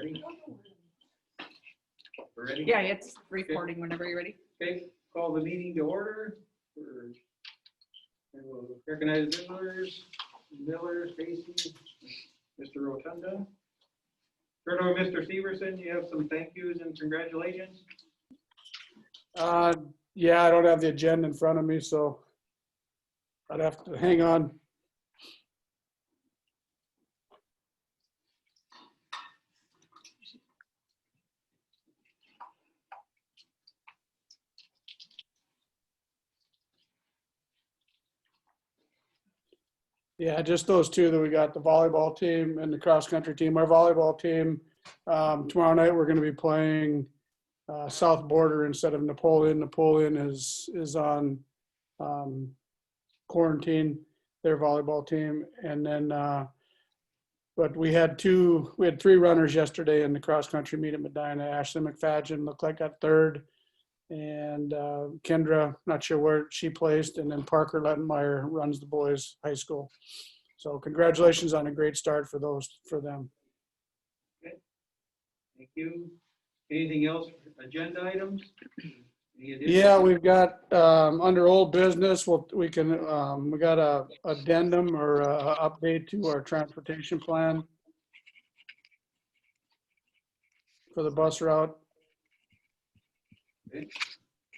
Ready? We're ready? Yeah, it's recording whenever you're ready. Okay, call the meeting to order. And we'll recognize visitors, Miller, Stacy, Mr. Rotunda. Turn over Mr. Severson, you have some thank yous and congratulations. Yeah, I don't have the agenda in front of me, so I'd have to hang on. Yeah, just those two that we got, the volleyball team and the cross-country team. Our volleyball team, tomorrow night, we're gonna be playing South Border instead of Napoleon. Napoleon is on quarantine, their volleyball team. And then, but we had three runners yesterday in the cross-country meet at Medina. Ashley McFadgen looked like got third. And Kendra, not sure where she placed. And then Parker Lettenmeyer runs the boys' high school. So congratulations on a great start for them. Okay. Thank you. Anything else, agenda items? Any additional? Yeah, we've got under old business, we got a addendum or a update to our transportation plan for the bus route. Okay.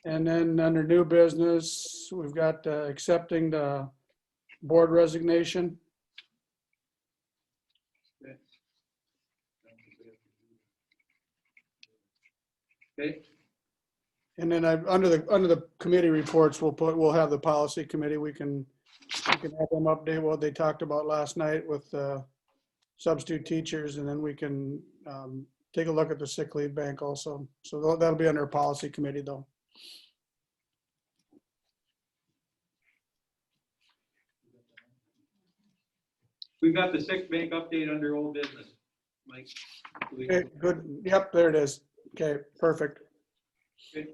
And then under new business, we've got accepting the board resignation. Okay, And then under the committee reports, we'll have the policy committee. We can have them update what they talked about last night with substitute teachers, and then we can take a look at the sick leave bank also. So that'll be under policy committee though. we've got the sick bank update under old business. Mike. Okay, good. Yep, there it is. Okay, perfect. Okay.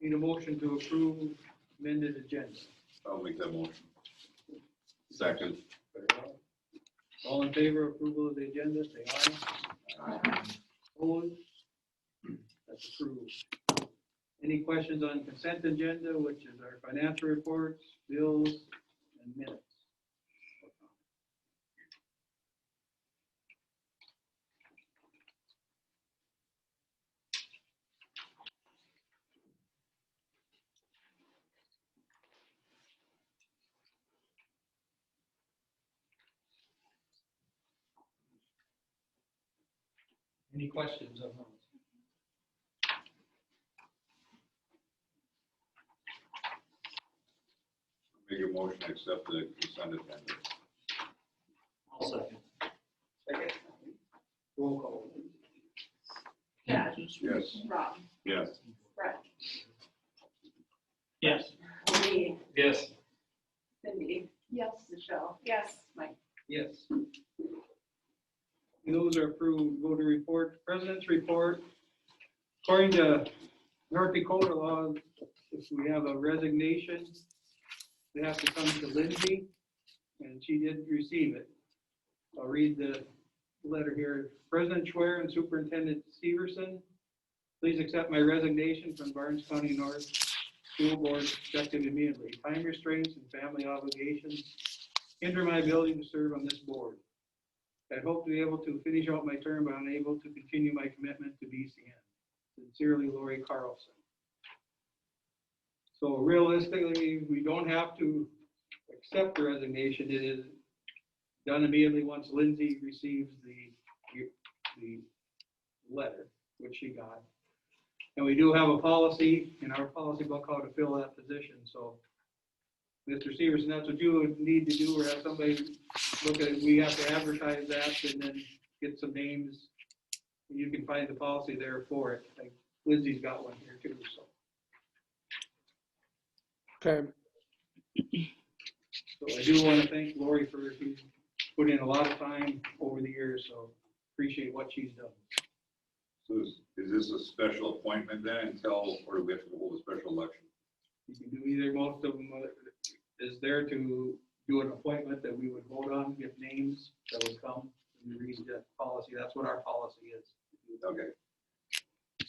Need a motion to approve amended agenda. I'll make that motion. Second. All in favor of approval of the agenda, say aye. Opposed? That's approved. Any questions on consent agenda, which is our financial reports, bills, and minutes? Any questions on those? Make a motion to accept the consent agenda. I'll second. Second. Roll call. Chad, Yes. Rob, Yes. Brett, Yes. Lee, Yes. Cindy. Yes. Michelle. Yes. Mike. Yes. Those are approved. Voter report, president's report. According to North Dakota law, if we have a resignation, they have to come to Lindsay, and she did receive it. I'll read the letter here. President Schwer and Superintendent Severson, please accept my resignation from Barnes County North School Board effective immediately. Time restraints and family obligations hinder my ability to serve on this board. I hope to be able to finish out my term, but unable to continue my commitment to BCN. Sincerely, Lori Carlson. So realistically, we don't have to accept the resignation. It is done immediately once Lindsay receives the letter, which she got. And we do have a policy in our policy book how to fill that position. So Mr. Severson, that's what you would need to do, or have somebody look at it. We have to advertise that and then get some names. You can find the policy there for it. Like Lindsay's got one here too, so. Okay. So I do want to thank Lori for she's put in a lot of time over the years, so appreciate what she's done. So is this a special appointment then until, or do we have to hold a special election? You can do either. Most of them is there to do an appointment that we would vote on, give names that would come, and you read that policy, that's what our policy is. Okay,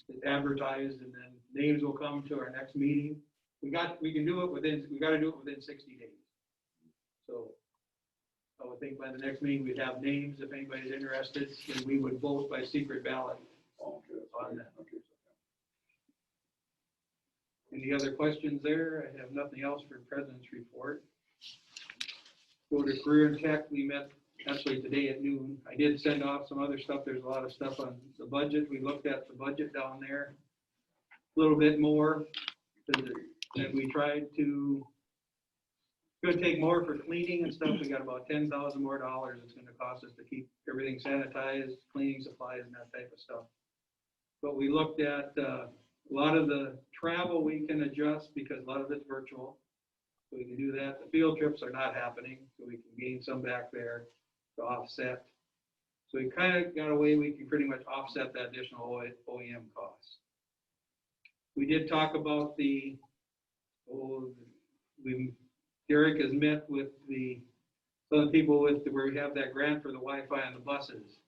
It's advertised, and then names will come to our next meeting. We gotta do it within 60 days. So I would think by the next meeting, we'd have names, if anybody's interested, and we would vote by secret ballot. okay. On that. Okay. Any other questions there? I have nothing else for President's report. Go to career and tech, we met actually today at noon. I did send off some other stuff. There's a lot of stuff on the budget. We looked at the budget down there a little bit more. And we tried to, could take more for cleaning and stuff. We got about $10,000 more it's gonna cost us to keep everything sanitized, cleaning supplies and that type of stuff. But we looked at a lot of the travel we can adjust because a lot of it's virtual. So we can do that. The field trips are not happening, so we can gain some back there to offset. So we kind of got a way we can pretty much offset that additional OEM costs. We did talk about Derek has met with some of the people where we have that grant for the Wi-Fi on the buses.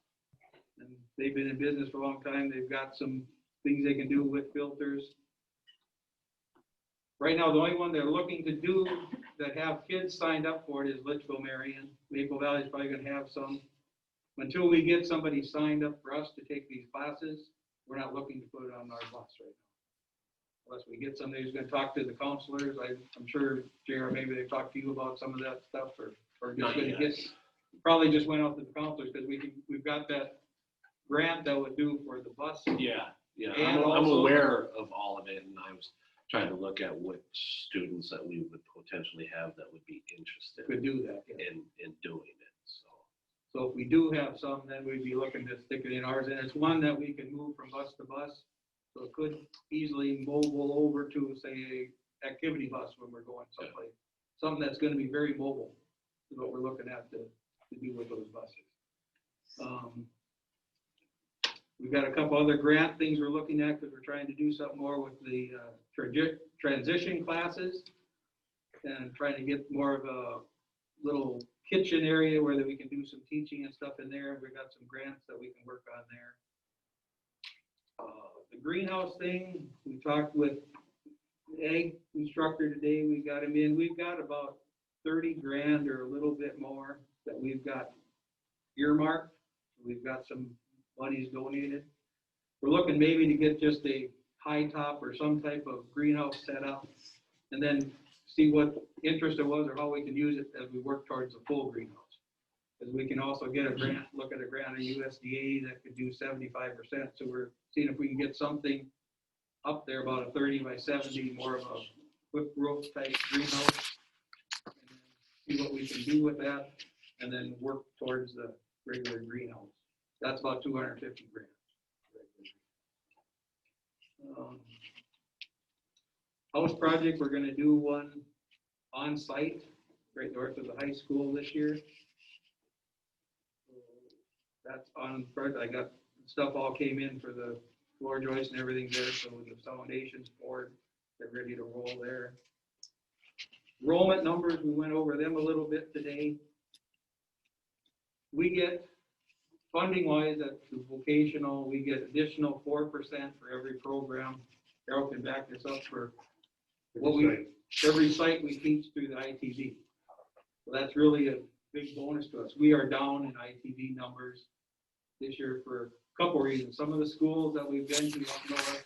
And they've been in business for a long time. They've got some things they can do with filters. Right now, the only one they're looking to do that have kids signed up for it is Litchfield Marion. Maple Valley is probably gonna have some. Until we get somebody signed up for us to take these classes, we're not looking to put it on our bus right now. Unless we get somebody who's gonna talk to the counselors. I'm sure, JR, maybe they've talked to you about some of that stuff, or just Not gonna yet. get, probably just went out to the counselors, because we've got that grant that would do for the bus. Yeah, And I'm also- aware of all of it, and I was trying to look at which students that we would potentially have that would be interested Could do that, yeah. in doing it, so. So if we do have some, then we'd be looking to stick it in ours, and it's one that we can move from bus to bus. So it could easily mobile over to, say, a activity bus when we're going someplace. Something that's gonna be very mobile is what we're looking at to do with those buses. We've got a couple other grant things we're looking at, because we're trying to do something more with the transition classes, and trying to get more of a little kitchen area where that we can do some teaching and stuff in there. We've got some grants that we can work on there. The greenhouse thing, we talked with the ag instructor today. We got him in. We've got about 30 grand or a little bit more that we've got earmarked. We've got some money's donated. We're looking maybe to get just a high top or some type of greenhouse set up, and then see what interest there was or how we can use it as we work towards a full greenhouse. Because we can also get a grant, look at a grant in USDA that could do 75%. So we're seeing if we can get something up there about a 30 by 70, more of a whip roof type greenhouse. And then see what we can do with that, and then work towards the regular greenhouse. That's about 250 grand. House project, we're gonna do one on site right north of the high school this year. That's on, I got stuff all came in for the floor joist and everything there, so the foundation's poured, they're ready to roll there. Enrollment numbers, we went over them a little bit today. We get, funding wise, at the vocational, we get additional 4% for every program. Carol can back this up for what every site we teach through the ITV. So that's really a big bonus to us. We are down in ITV numbers this year for a couple reasons. Some of the schools that we've been to up north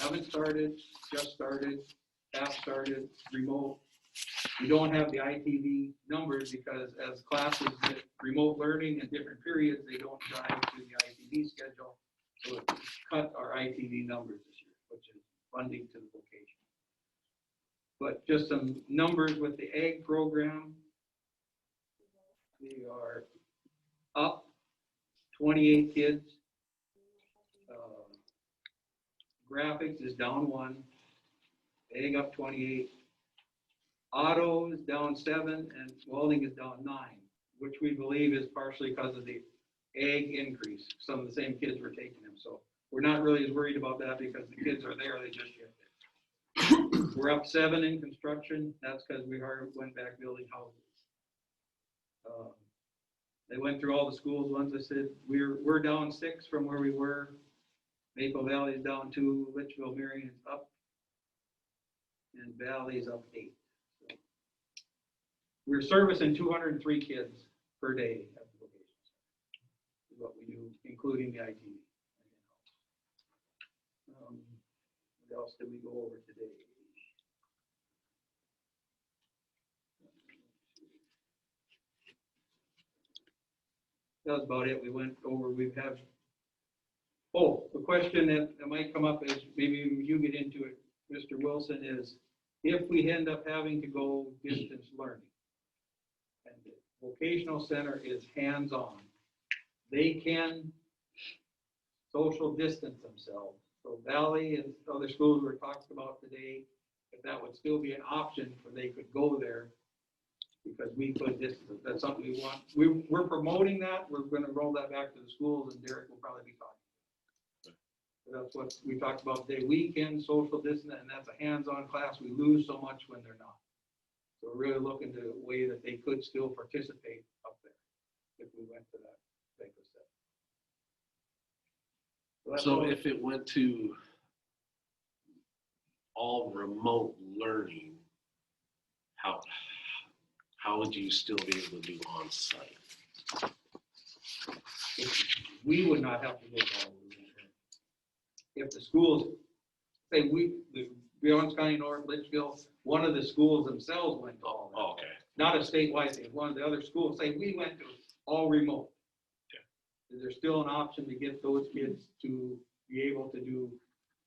haven't started, just started, have started, remote. We don't have the ITV numbers because as classes get remote learning in different periods, they don't drive to the ITV schedule. So it cut our ITV numbers this year, which is funding to the vocation. But just some numbers with the ag program. We are up 28 kids. Graphics is down 1. Ag up 28. Auto is down 7, and welding is down 9, which we believe is partially because of the ag increase. Some of the same kids were taking them, so we're not really as worried about that because the kids are there, they just get there. We're up 7 in construction. That's because we went back building houses. They went through all the schools. Ones that said, we're down 6 from where we were. Maple Valley is down 2, Litchfield, Marion is up, and Valley is up 8. So we're servicing 203 kids per day at the vocational center. Is what we do, including the IT. What else did we go over today? That was about it. We went over, we have, the question that might come up is, maybe you get into it, Mr. Wilson, is if we end up having to go distance learning, and the vocational center is hands-on, they can social distance themselves. So Valley and other schools we were talking about today, if that would still be an option, for they could go there, because we could distance. That's something we want. We're promoting that. We're going to roll that back to the schools, and Derek will probably be talking. So that's what we talked about today. We can social distance, and that's a hands-on class. We lose so much when they're not. So we're really looking to a way that they could still participate up there if we went to that type of stuff. So if it went to all remote learning, how would you still be able to do on-site? We would not have to go all the way there. If the schools, say the Beyond County North, Litchfield, one of the schools themselves went to all that. Oh, okay. Not a statewide thing, one of the other schools, say we went to all remote. Is there still an option to get those kids to be able to do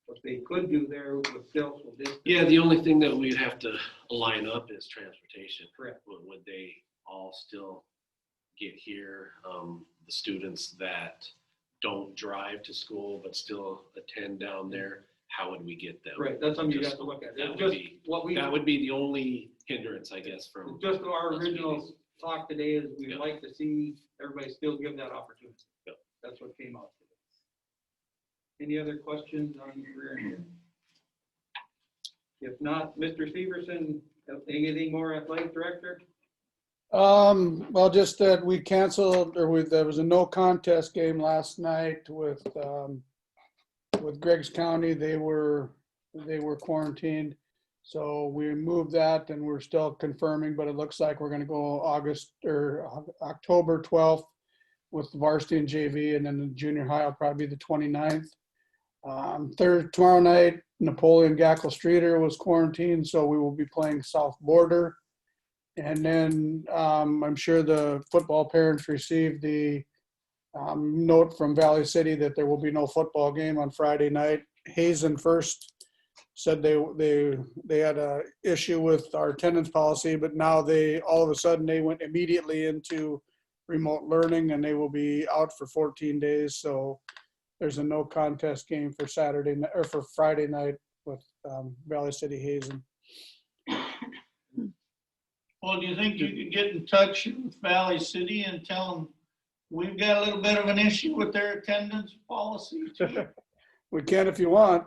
what they could do there with social distance? Yeah, the only thing that we'd have to line up is transportation. Correct. Would they all still get here? The students that don't drive to school but still attend down there, how would we get them? Right, that's something you have to look at. That would Just be- what we, That would be the only hindrance, I guess, from. just our us original meetings. talk today is we'd Yeah. like to see everybody still give that opportunity. Yeah. That's what came out today. Any other questions on rear end? If not, Mr. Severson, anything more athletic director? Well, just that we canceled, there was a no contest game last night with Greggs County. They were quarantined. So we moved that and we're still confirming, but it looks like we're gonna go October 12th with the varsity and JV, and then the junior high will probably be the 29th. Tomorrow night, Napoleon Gackle Streeter was quarantined, so we will be playing South Border. And then I'm sure the football parents received the note from Valley City that there will be no football game on Friday night. Hazen first said they had a issue with our attendance policy, but now all of a sudden they went immediately into remote learning, and they will be out for 14 days. So there's a no contest game for for Friday night with Valley City Hazen. Well, do you think you could get in touch with Valley City and tell them we've got a little bit of an issue with their attendance policy too? We can if you want.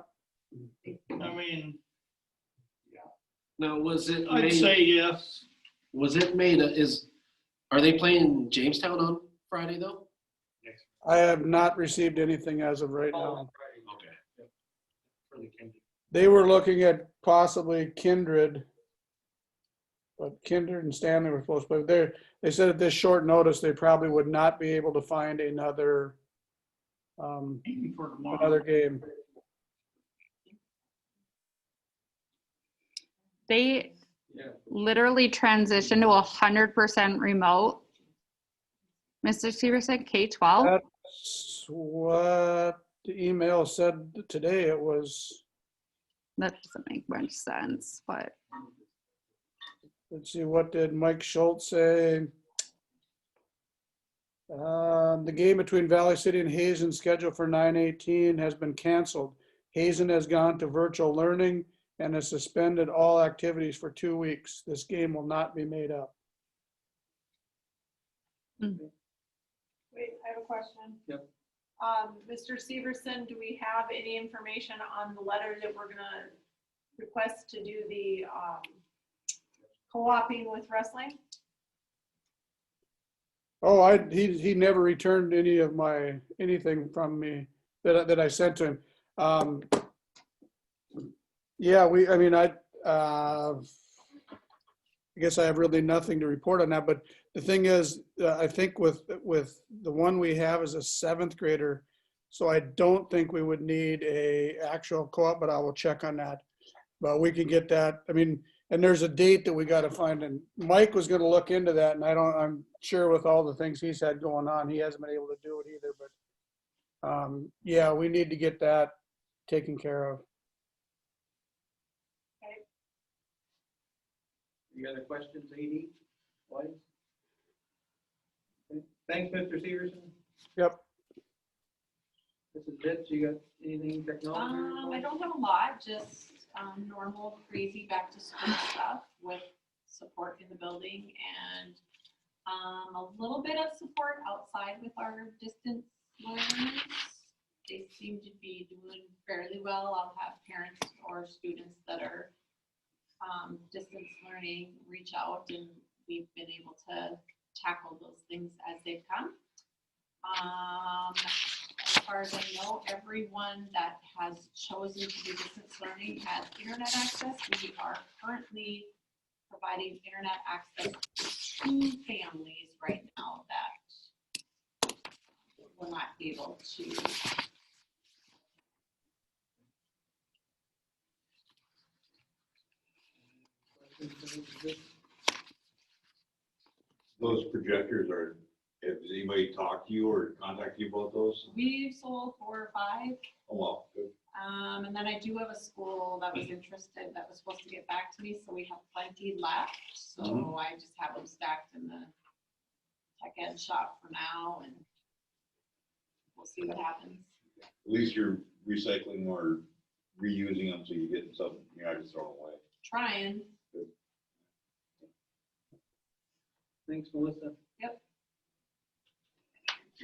I mean, Now, was it I'd made, say yes. was it made, are they playing Jamestown on Friday though? I have not received anything as of right Oh, now. Friday. Okay. For the Kindle. They were looking at possibly Kindred, but Kindred and Stanley were supposed to play. They said at this short notice, they probably would not be able to find another Even for tomorrow. game. They Yeah. literally transitioned to 100% remote. Mr. Severson, K-12? That's what the email said today. It was, That doesn't make much sense, but let's see, what did Mike Schultz say? The game between Valley City and Hazen scheduled for 9/18 has been canceled. Hazen has gone to virtual learning and has suspended all activities for 2 weeks. This game will not be made up. Wait, I have a question. Yep. Mr. Severson, do we have any information on the letter that we're gonna request to do the, co-oping with wrestling? Oh, he never returned anything from me that I sent to him. Yeah, I guess I have really nothing to report on that, but the thing is, I think with the one we have is a 7th grader, so I don't think we would need a actual co-op, but I will check on that. But we can get that. I mean, and there's a date that we got to find, and Mike was going to look into that, and I'm sure with all the things he's had going on, he hasn't been able to do it either, but yeah, we need to get that taken care of. Any other questions, AD? White? Okay. Thanks, Mr. Severson. Yep. Mrs. Bitts, you got anything technology? I don't have a lot, just normal crazy back to school stuff with support in the building and a little bit of support outside with our distance learners. They seem to be doing fairly well. I'll have parents or students that are distance learning reach out, and we've been able to tackle those things as they've come. As far as I know, everyone that has chosen to do distance learning has internet access. We are currently providing internet access to 2 families right now that will not be able to. Those projectors has anybody talked to you or contacted you about those? We've sold 4 or 5. Oh, well, good. And then I do have a school that was interested that was supposed to get back to me, so we have plenty left. So I just have them stacked in the tech ed shop for now, and we'll see what happens. At least you're recycling or reusing them so you get something, you're not just throwing away. Trying. Thanks, Melissa. Yep.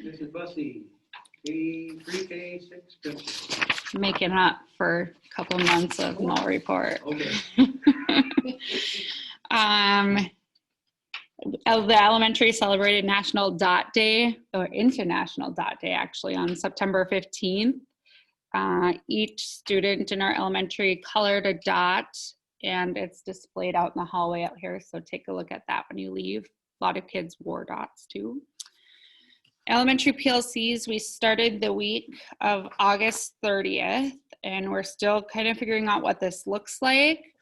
Mrs. Bussey, pre-K 6 principal. Making up for a couple months of no report. Okay. The elementary celebrated National Dot Day, or International Dot Day, actually, on September 15th. Each student in our elementary colored a dot, and it's displayed out in the hallway out here, so take a look at that when you leave. A lot of kids wore dots too. Elementary PLCs, we started the week of August 30th, and we're still kind of figuring out what this looks like.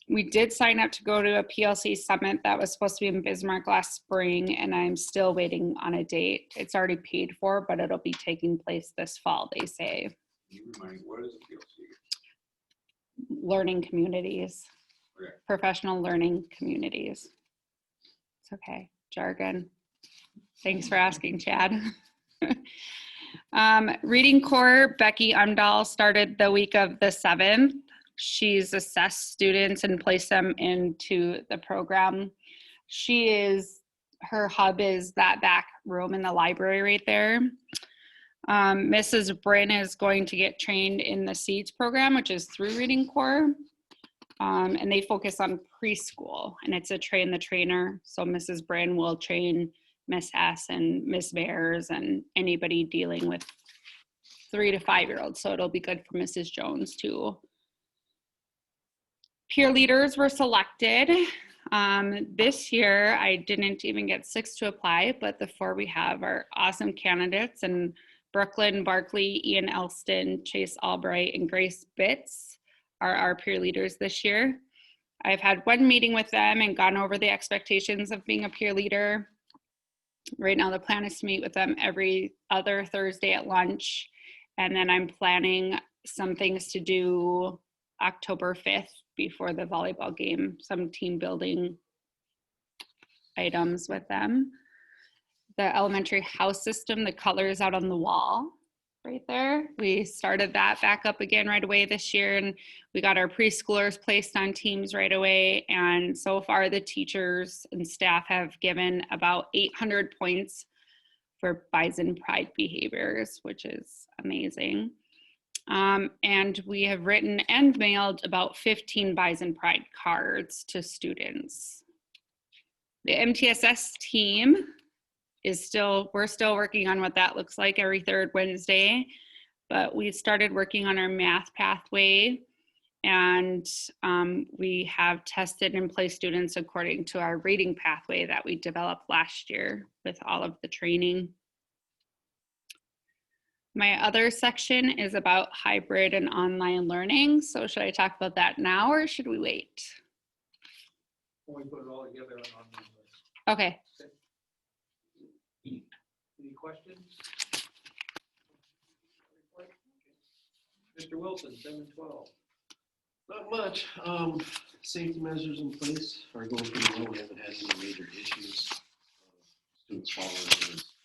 We did sign up to go to a PLC summit that was supposed to be in Bismarck last spring, and I'm still waiting on a date. It's already paid for, but it'll be taking place this fall, they say. Can you remind me, what is a PLC? Learning communities, Okay. professional learning communities. It's okay, jargon. Thanks for asking, Chad. Reading Corps, Becky Umdahl started the week of the 7th. She's assessed students and placed them into the program. Her hub is that back room in the library right there. Mrs. Bryn is going to get trained in the SEEDS program, which is through Reading Corps. And they focus on preschool, and it's a train the trainer. So Mrs. Bryn will train Miss S and Miss Bears and anybody dealing with 3 to 5-year-olds. So it'll be good for Mrs. Jones too. Peer leaders were selected. This year, I didn't even get 6 to apply, but the 4 we have are awesome candidates, and Brooklyn Barkley, Ian Elston, Chase Albright, and Grace Bitts are our peer leaders this year. I've had 1 meeting with them and gone over the expectations of being a peer leader. Right now, the plan is to meet with them every other Thursday at lunch, and then I'm planning some things to do October 5th before the volleyball game, some team building items with them. The elementary house system, the colors out on the wall right there. We started that back up again right away this year, and we got our preschoolers placed on teams right away. And so far the teachers and staff have given about 800 points for Bison Pride behaviors, which is amazing. And we have written and mailed about 15 Bison Pride cards to students. The MTSS team we're still working on what that looks like every third Wednesday. But we started working on our math pathway, and we have tested and placed students according to our reading pathway that we developed last year with all of the training. My other section is about hybrid and online learning. So should I talk about that now or should we wait? When we put it all together on. Okay. Any questions? Mr. Wilson, 712. Not much. Safety measures in place are going pretty well. We haven't had any major issues. Students following rules.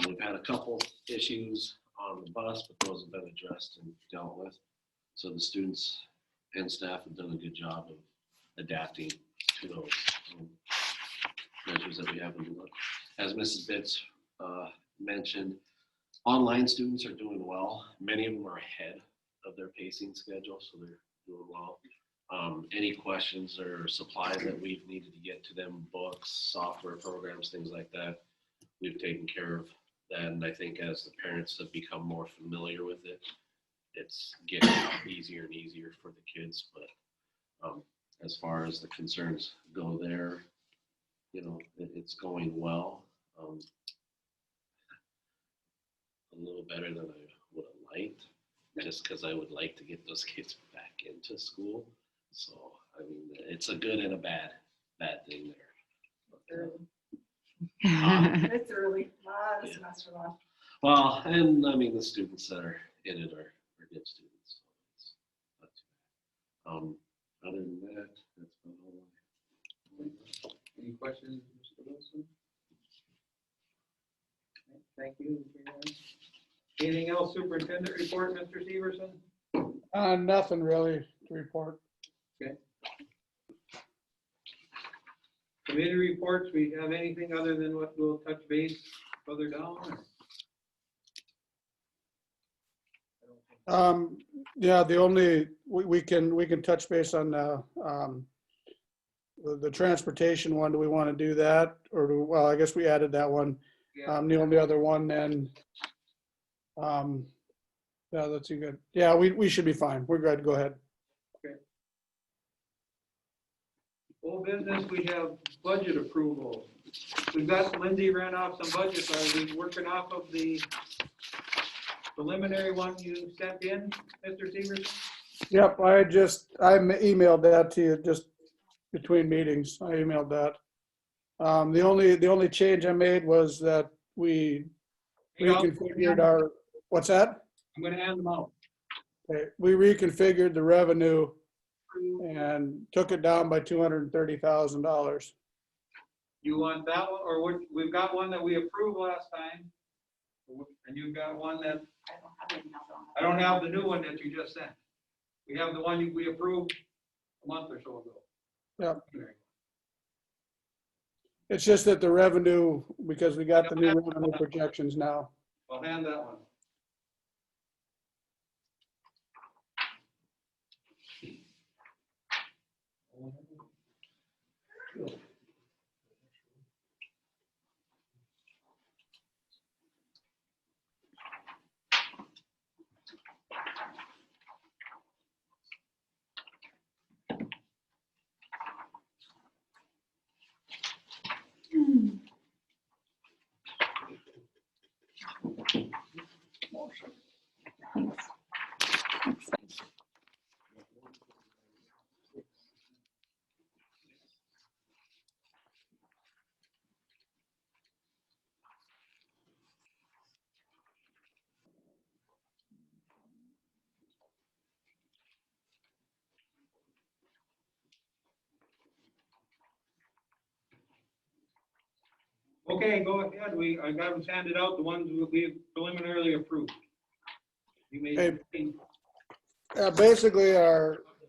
We've had a couple issues on the bus, but those have been addressed and dealt with. So the students and staff have done a good job of adapting to those measures that we have in the book. As Mrs. Bitts mentioned, online students are doing well. Many of them are ahead of their pacing schedule, so they're doing well. Any questions or supplies that we've needed to get to them, books, software programs, things like that, we've taken care of that. And I think as the parents have become more familiar with it, it's getting easier and easier for the kids. But as far as the concerns go there, you know, it's going well. A little better than I would have liked, just because I would like to get those kids back into school. So, I mean, it's a good and a bad thing there. It's early, lot of semester left. Well, and I mean, the students that are in it are good students. So it's not too bad. Other than that, that's about all. Any questions, Mr. Wilson? Thank you. Anything else, superintendent report, Mr. Severson? Nothing really to report. Committee reports, we have anything other than what we'll touch base further down? Yeah, the only, we can touch base on the transportation one. Do we want to do that? Or well, I guess we added that one. Yeah. The only other one then, yeah, that's good. Yeah, we should be fine. We're good. Go ahead. Old business, we have budget approval. We've got, Lindsay ran off some budgets. Are we working off of the preliminary one you sent in, Mr. Severson? Yep, I emailed that to you just between meetings. I emailed that. The only change I made was that we reconfigured our, what's that? I'm gonna hand them out. Okay, we reconfigured the revenue and took it down by $230,000. You want that one, or what, we've got one that we approved last time. And you've got one that, I don't have the new one that you just sent. We have the one we approved a month or so ago. Yep. It's just that the revenue, because we got the new revenue projections now. I'll hand that one. Okay, go ahead. I got them handed out, the ones we preliminarily approved. You may. Basically,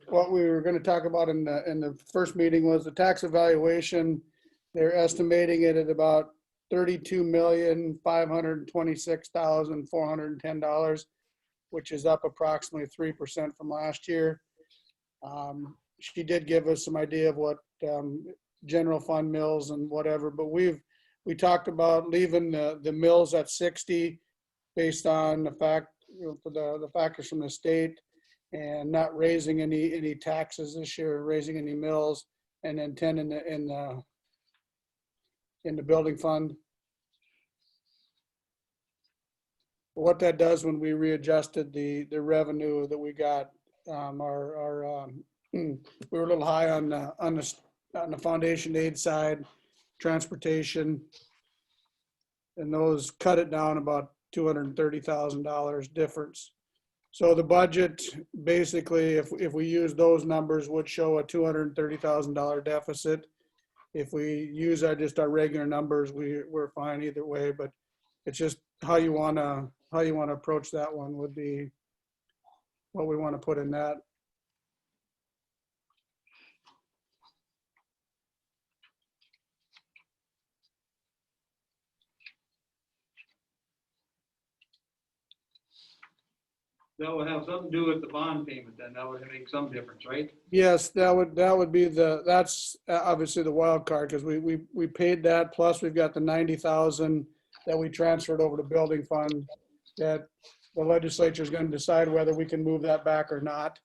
what we were going to talk about in the first meeting was the tax evaluation. They're estimating it at about $32,526,410, which is up approximately 3% from last year. She did give us some idea of what general fund mills and whatever, but we've we talked about leaving the mills at 60 based on the fact, the factors from the state, and not raising any taxes this year, raising any mills, and then 10 in the building fund. What that does when we readjusted the revenue that we got, we were a little high on the foundation aid side, transportation, and those cut it down about $230,000 difference. So the budget, basically, if we use those numbers, would show a $230,000 deficit. If we use just our regular numbers, we're fine either way, but it's just how you wanna approach that one would be what we want to put in that. That would have something to do with the bond payment then. That would make some difference, right? Yes, that would be that's obviously the wild card, because we paid that, plus we've got the 90,000 that we transferred over to building fund that the legislature is going to decide whether we can move that back or not.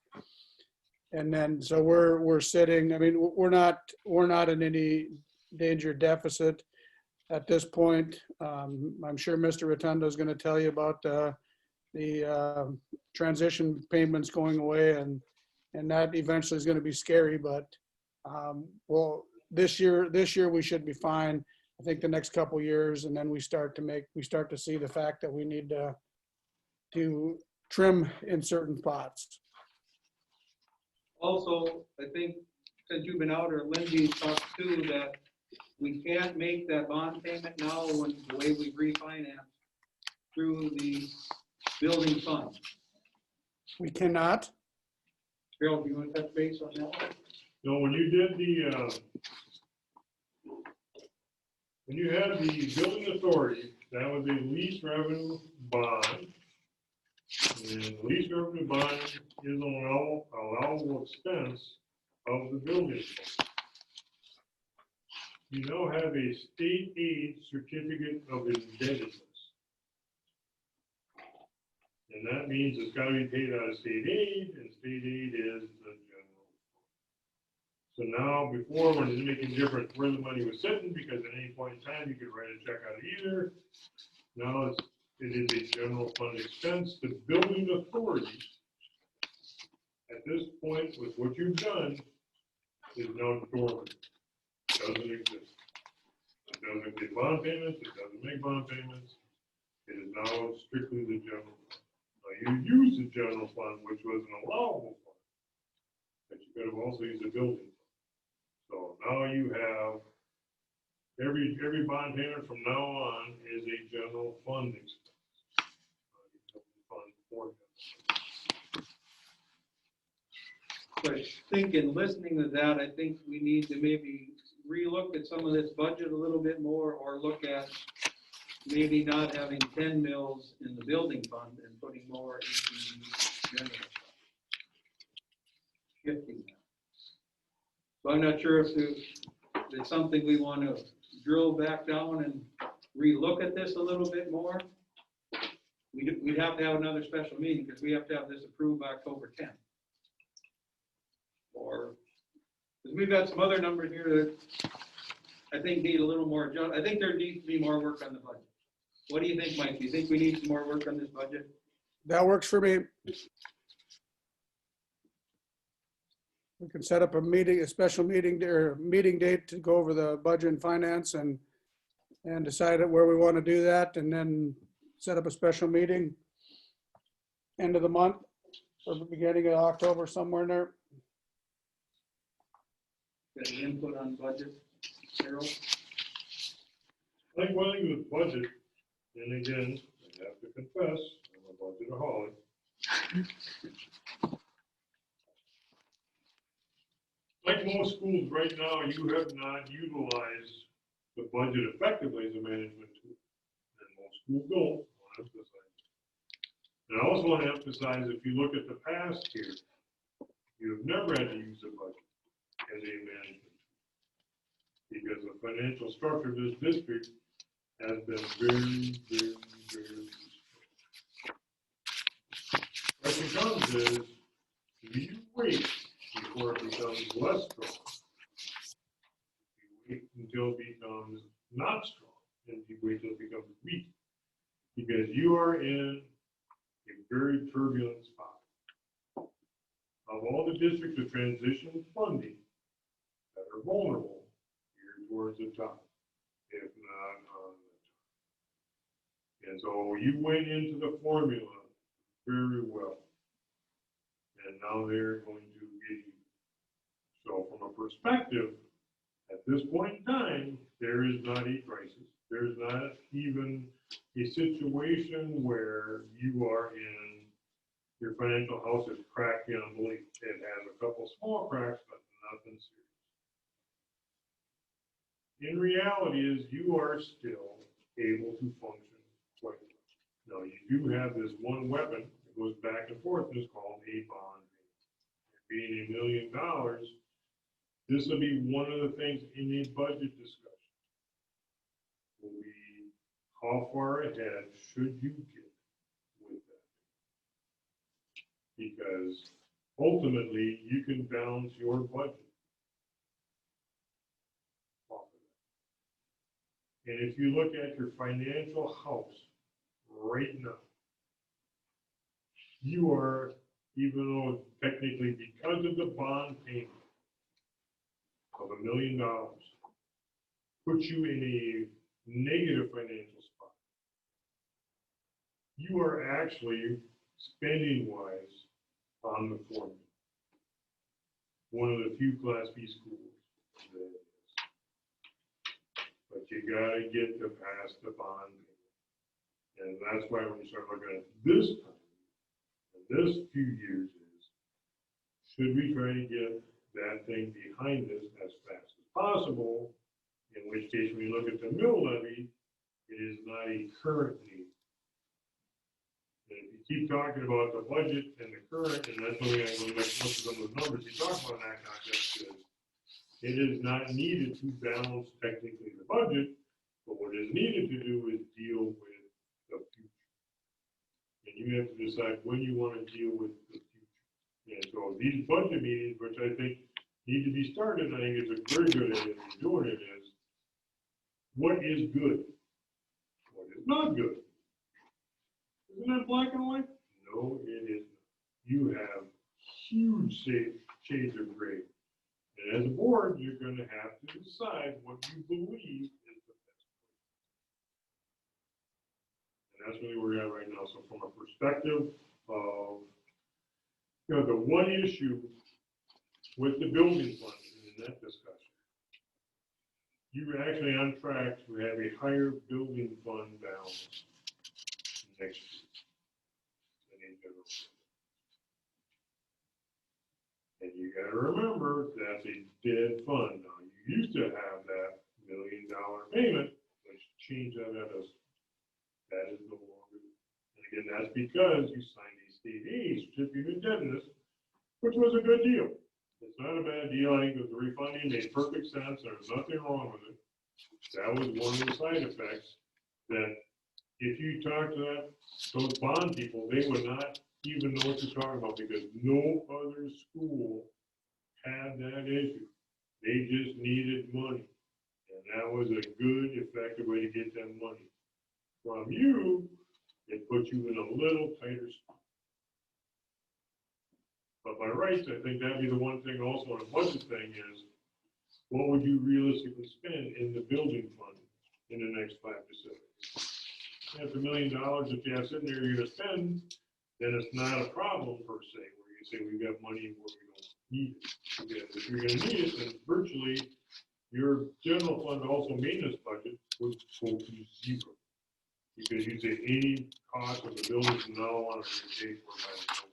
And then, so we're sitting, I mean, we're not in any danger deficit at this point. I'm sure Mr. Rotundo is going to tell you about the transition payments going away, and that eventually is going to be scary, but well, this year we should be fine. I think the next couple years, and then we start to see the fact that we need to trim in certain spots. Also, I think since you've been out, or Lindsay talked too, that we can't make that bond payment now when the way we refinance through the building fund. We cannot. Carol, do you want to touch base on that one? No, when you did when you had the building authority, that was a lease revenue bond. And the lease revenue bond is an allowable expense of the building. You now have a state aid certificate of indebtedness. And that means it's gotta be paid out of state aid, and state aid is the general. So now, before, when it didn't make any difference where the money was sitting, because at any point in time, you could write a check out of either. Now it is a general fund expense. The building authority, at this point, with what you've done, is now dormant. It doesn't exist. It doesn't get bond payments, it doesn't make bond payments. It is now strictly the general fund. Now, you use the general fund, which was an allowable fund, but you could have also used the building fund. So now you have every bond payment from now on is a general fund expense. Fund for But thinking, listening to that, I think we need to maybe relook at some of this budget a little bit more, or look at maybe not having 10 mills in the building fund and putting more in the general fund. Shifting that. So I'm not sure if it's something we want to drill back down and relook at this a little bit more. We'd have to have another special meeting, because we have to have this approved by October 10th. Or, because we've got some other numbers here that I think need a little more adjustment. I think there needs to be more work on the budget. What do you think, Mike? Do you think we need some more work on this budget? That works for me. We can set up a meeting, a special meeting or meeting date to go over the budget and finance, and decide where we want to do that, and then set up a special meeting end of the month or the beginning of October, somewhere in there. Got any input on budget, Carol? I think one thing with budget, and again, I have to confess, I'm a budgetaholic. Like most schools right now, you have not utilized the budget effectively as a management tool. And most schools don't, I want to emphasize. And I also want to emphasize, if you look at the past here, you have never had to use the budget as a management tool. because the financial structure of this district has been very, very, very strong. Question comes is, do you wait before it becomes less strong? Do you wait until it becomes not strong? And do you wait till it becomes weak? Because you are in a very turbulent spot. Of all the districts of transition funding that are vulnerable, you're towards the top, if not on the top. And so you went into the formula very well. And now they're going to get you. So from a perspective, at this point in time, there is not a crisis. There's not even a situation where you are in, your financial house is cracked beyond belief. It has a couple small cracks, but nothing serious. In reality is you are still able to function quite well. Now, you do have this one weapon that goes back and forth, and it's called a bond. Being $1 million, this will be one of the things in the budget discussion. Will be how far ahead should you get with that? Because ultimately, you can balance your budget off of that. And if you look at your financial house right now, you are, even though technically because of the bond payment of $1 million, puts you in a negative financial spot. You are actually spending-wise on the formula. One of the few Class B schools that is. But you gotta get to pass the bond payment. And that's why when you start looking at this time, this few years is, should we try to get that thing behind us as fast as possible? In which case, when you look at the mill levy, it is not a current need. And if you keep talking about the budget and the current, and that's the way I'm going to look at some of those numbers you talk about in that context, is it is not needed to balance technically the budget, but what is needed to do is deal with the future. And you have to decide when you want to deal with the future. And so these budget meetings, which I think need to be started, I think it's a very good idea of doing it, is what is good? What is not good? Isn't that black and white? No, it is not. You have huge shades of gray. And as a board, you're going to have to decide what you believe is the best. And that's really where we're at right now. So from a perspective of, the one issue with the building fund in that discussion, you're actually on track to have a higher building fund balance next year than in general. And you gotta remember, that's a dead fund. Now, you used to have that $1 million payment, which changed that at us. That is no longer. And again, that's because you signed a state aid certificate of indebtedness, which was a good deal. It's not a bad deal. I think the refunding made perfect sense. There was nothing wrong with it. That was one of the side effects that if you talk to those bond people, they would not even know what you're talking about because no other school had that issue. They just needed money. And that was a good, effective way to get them money. From you, it puts you in a little tighter spot. But by rights, I think that'd be the one thing also on a budget thing is, what would you realistically spend in the building fund in the next 5 to 7 years? If $1 million that you have sitting there you're gonna spend, then it's not a problem per se, where you say we've got money where we don't need it. Because if you're gonna need it, then virtually your general fund also maintenance budget would go to zero. Because you say any cost of the building from now on is paid for by the building.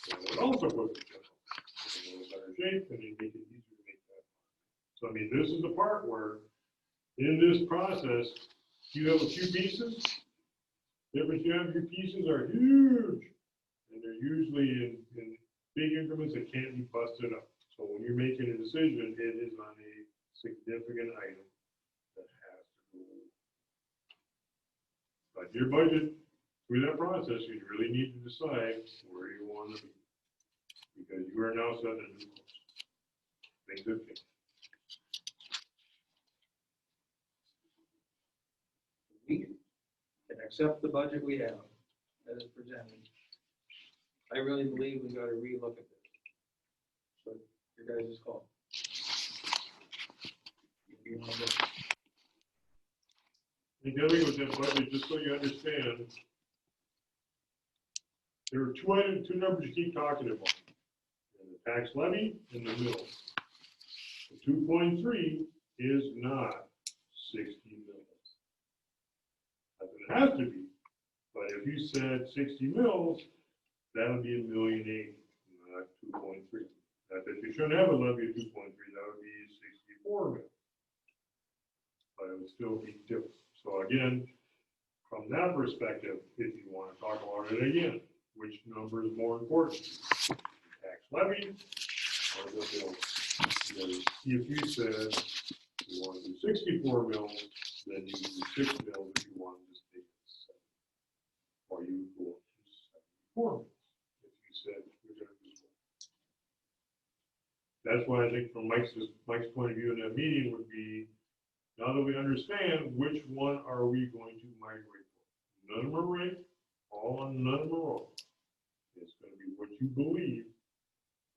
So it would also put the general in a better shape and it make it easier to make that. So I mean, this is the part where in this process, you have a few pieces. Different you have, your pieces are huge. And they're usually in big increments that can't be busted up. So when you're making a decision, it is on a significant item that has to go. But your budget, through that process, you really need to decide where you want to be. Because you are now setting a new course. Things have changed. We can accept the budget we have that is presented. I really believe we gotta relook at this. So your guys' call. If you wanna look. And dealing with that budget, just so you understand, there are two numbers you keep talking about. The tax levy and the mill. The 2.3 is not 60 mils. That's what it has to be. But if you said 60 mils, that would be $1.8 million, not 2.3. Not that you shouldn't have a levy of 2.3, that would be 64 mils. But it would still be different. So again, from that perspective, if you want to talk about it again, which number is more important? Tax levy or the bill? Because if you said you want to do 64 mils, then you do 6 mils if you want to stay at 7. Or you go up to 74 mils if you said you're going to do 4. That's why I think from Mike's point of view in that meeting would be, now that we understand which one are we going to migrate for? None of them are right, all on none of them are wrong. It's going to be what you believe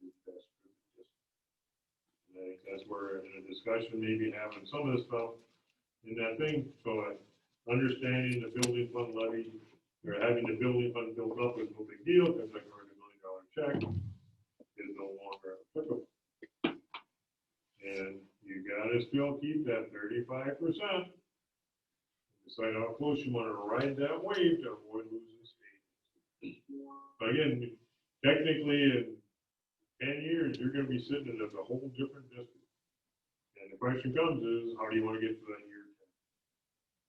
is best for the district. And I think that's where in a discussion, maybe having some of this stuff in that thing, so understanding the building fund levy, or having the building fund built up is no big deal, because like $100 million check is no longer applicable. And you gotta still keep that 35%. Decide how close you wanna ride that wave to avoid losing state. But again, technically in 10 years, you're gonna be sitting in a whole different district. And the question comes is, how do you wanna get to that year 10?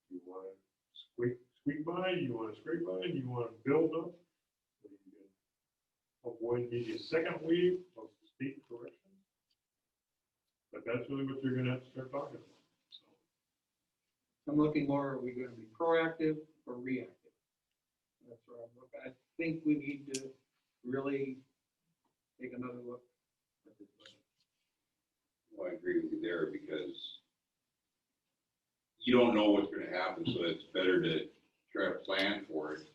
Do you wanna squeak by, do you wanna scrape by, do you wanna build up? So you can avoid maybe a second wave of state correction. But that's really what you're gonna have to start talking about. So. I'm looking more, are we gonna be proactive or reactive? That's where I'm looking. I think we need to really take another look at this budget. Well, I agree with you there because you don't know what's gonna happen, so it's better to try to plan for it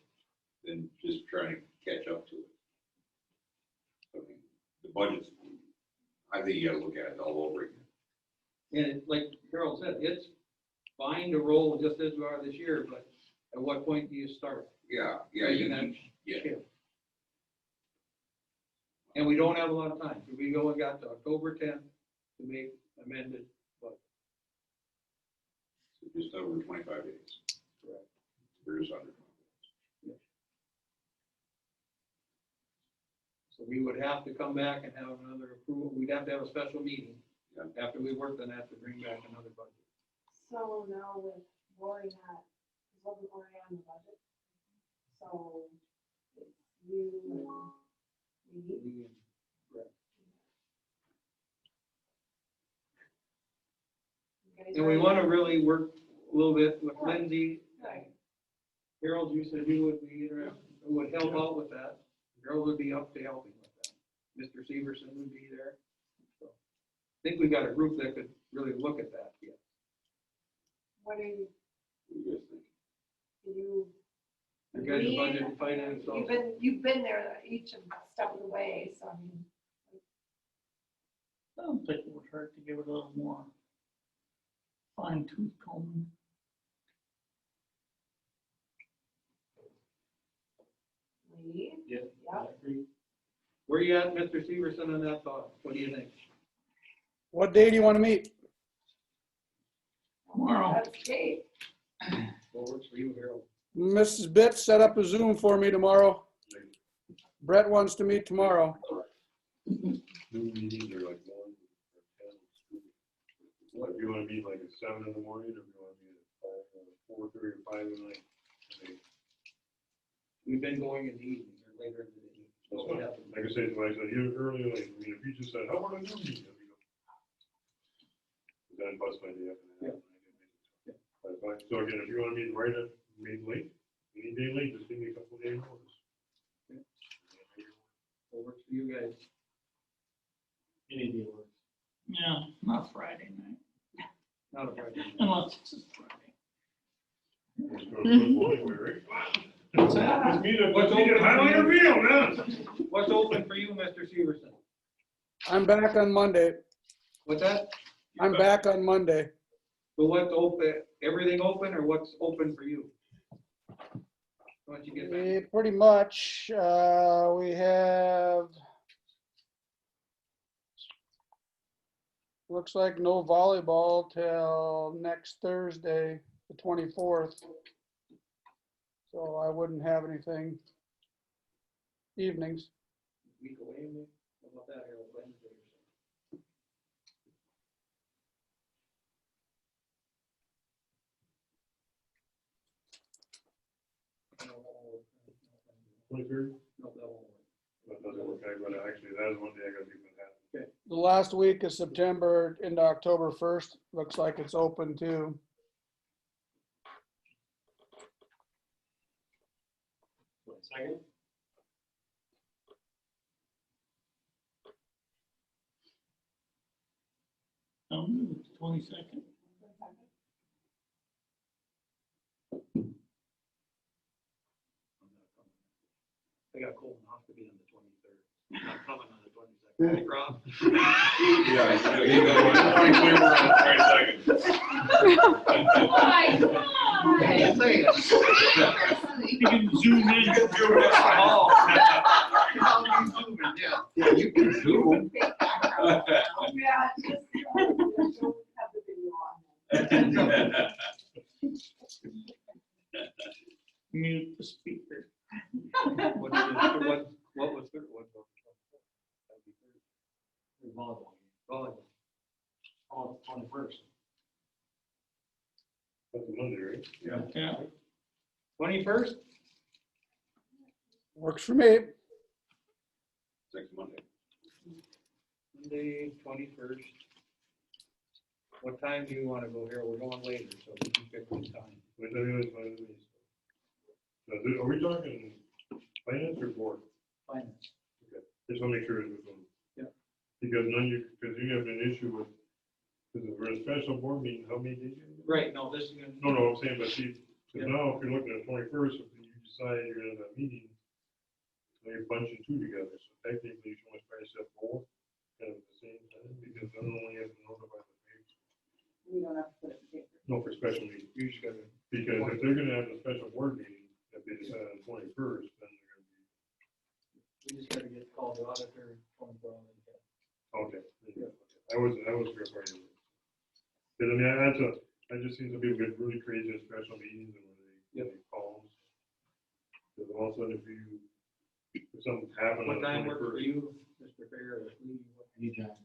than just trying to catch up to it. I mean, the budget's, I think you gotta look at it all over again. And like Carol said, it's fine to roll just as we are this year, but at what point do you start? Yeah, Making that yeah. shift? And we don't have a lot of time. We got to October 10th to make amended budget. So just over 25 days. Correct. We're just under 25 days. So we would have to come back and have another approval. We'd have to have a special meeting. Yeah. After we worked on that to bring back another budget. So now with Lori not, wasn't Lori on the budget? So it's you and me. Correct. You guys And we ready? want to really work a little bit with Lindsay. Right. Harold, you said you would be interested, would help out with that. Harold would be up to helping with that. Mr. Severson would be there. So I think we got a group that could really look at that, yeah. What do you, What do you guys think? do you? You guys are agree? budget and finance, so You've been there each of step of the way, so I mean, I don't think it would hurt to give it a little more fine tooth comb. Lee? Yeah. Yep. where you at, Mr. Severson, on that thought? What do you think? What day do you want to meet? Tomorrow. That's Kate. What works for you, Harold? Mrs. Bitts set up a Zoom for me tomorrow. Brett wants to meet tomorrow. New meetings are like 1 or 10. What, if you wanna meet like at 7 in the morning, or if you wanna meet at 4:30 or 5 in the night? I mean, We've been going in the evening or later in the day. that's fine. Like I said, either early or late, I mean, if you just said, how about a Zoom meeting? Is then plus my day after that. But, so again, if you want to meet right at, meet late, any day late, just give me a couple days notice. What works for you guys? Any day works. Yeah, not Friday night, Not a Friday. unless it's a Friday. Let's go to football anyway, right? What's that? Let's meet at, What's let's meet at open? Pioneer Field, man. What's open for you, Mr. Severson? I'm back on Monday. What's that? I'm back on Monday. So what's open, everything open or what's open for you? Once you get back. Pretty much, we have, looks like no volleyball till next Thursday, the 24th. So I wouldn't have anything evenings. Week away, maybe? What about that, Harold? Wednesday or something? No, that won't work. 23rd? No, that won't work. That doesn't work, I gotta, actually, that is one day I gotta be with that. The last week of September into October 1st, looks like it's open too. Second? I'll move it to 22nd. I got colonoscopy on the 23rd. Not coming on the 22nd. Right, Rob? Yeah, so you go on 22nd. I didn't say it. You can zoom in. Oh. Yeah, you can zoom. Yeah, just, don't have the video on there. Mute the speaker. What was the, what was the? Volleyball. Volleyball. Oh, 21st. That's a Monday, right? Yeah. 21st? Works for me. Next Monday. Monday, 21st. What time do you want to go here? We're going later, so we can pick one time. Wait, that is fine with me. Now, are we talking finance or board? Finance. Just want to make sure it's with them. Yeah. Because because you have an issue with, because we're in a special board meeting, how many days? Right, no, this is gonna. No, I'm saying, but see, Yeah. because now if you're looking at 21st, if you decide you're gonna have a meeting, so you're bunching two together, so technically you should only try to set both kind of at the same time, because then only have to notify the papers. We don't have to put it in paper. No, for special meeting, You just gotta. because if they're gonna have a special board meeting, if they decide on 21st, then they're gonna be, We just gotta get called the auditor, 24 hours. okay. I was for a part of it. Because I mean, I just seen some people get really crazy at special meetings and when they call them. Because all of a sudden if something happened on What the time works for 21st. you, Mr. Fair, or Lee? Anytime.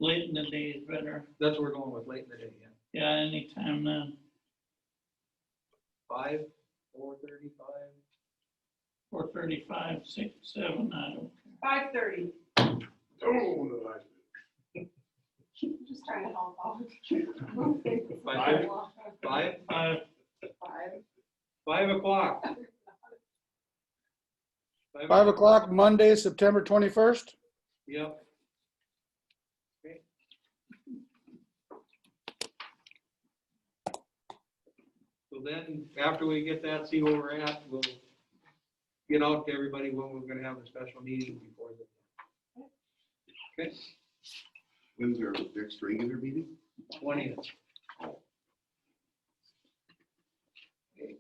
Late in the day is better. That's what we're going with late in the day, yeah. Yeah, anytime then. 5, 4:35. 4:35, 6, 7, I don't care. 5:30, Oh, no, just trying to help out. 5:30? 5? 5, 5 o'clock. 5 o'clock, Monday, September 21st. Yep. Okay. So then, after we get that, see where we're at, we'll get out to everybody when we're gonna have a special meeting before the. Okay, When's our next regular meeting? 20th. Okay.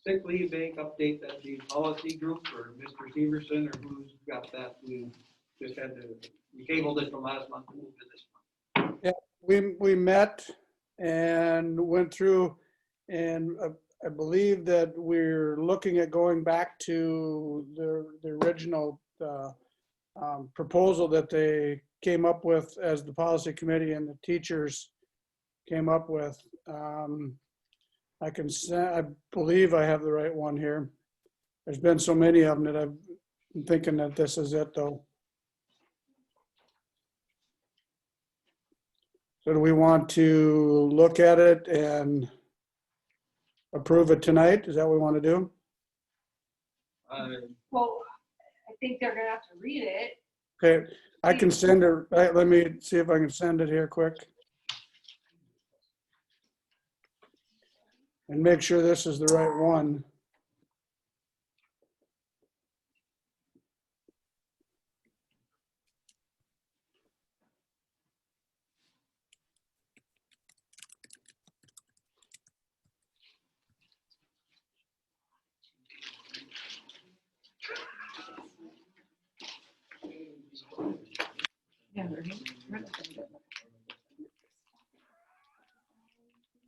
Sick leave bank update, that the policy group or Mr. Severson or who's got that? We just had to, we tabled it from last month, moved to this month. We met and went through, and I believe that we're looking at going back to the original proposal that they came up with as the policy committee and the teachers came up with. I believe I have the right one here. There's been so many of them that I'm thinking that this is it though. So do we want to look at it and approve it tonight? Is that what we want to do? Well, I think they're gonna have to read it. Okay, I can send it, right, let me see if I can send it here quick. And make sure this is the right one.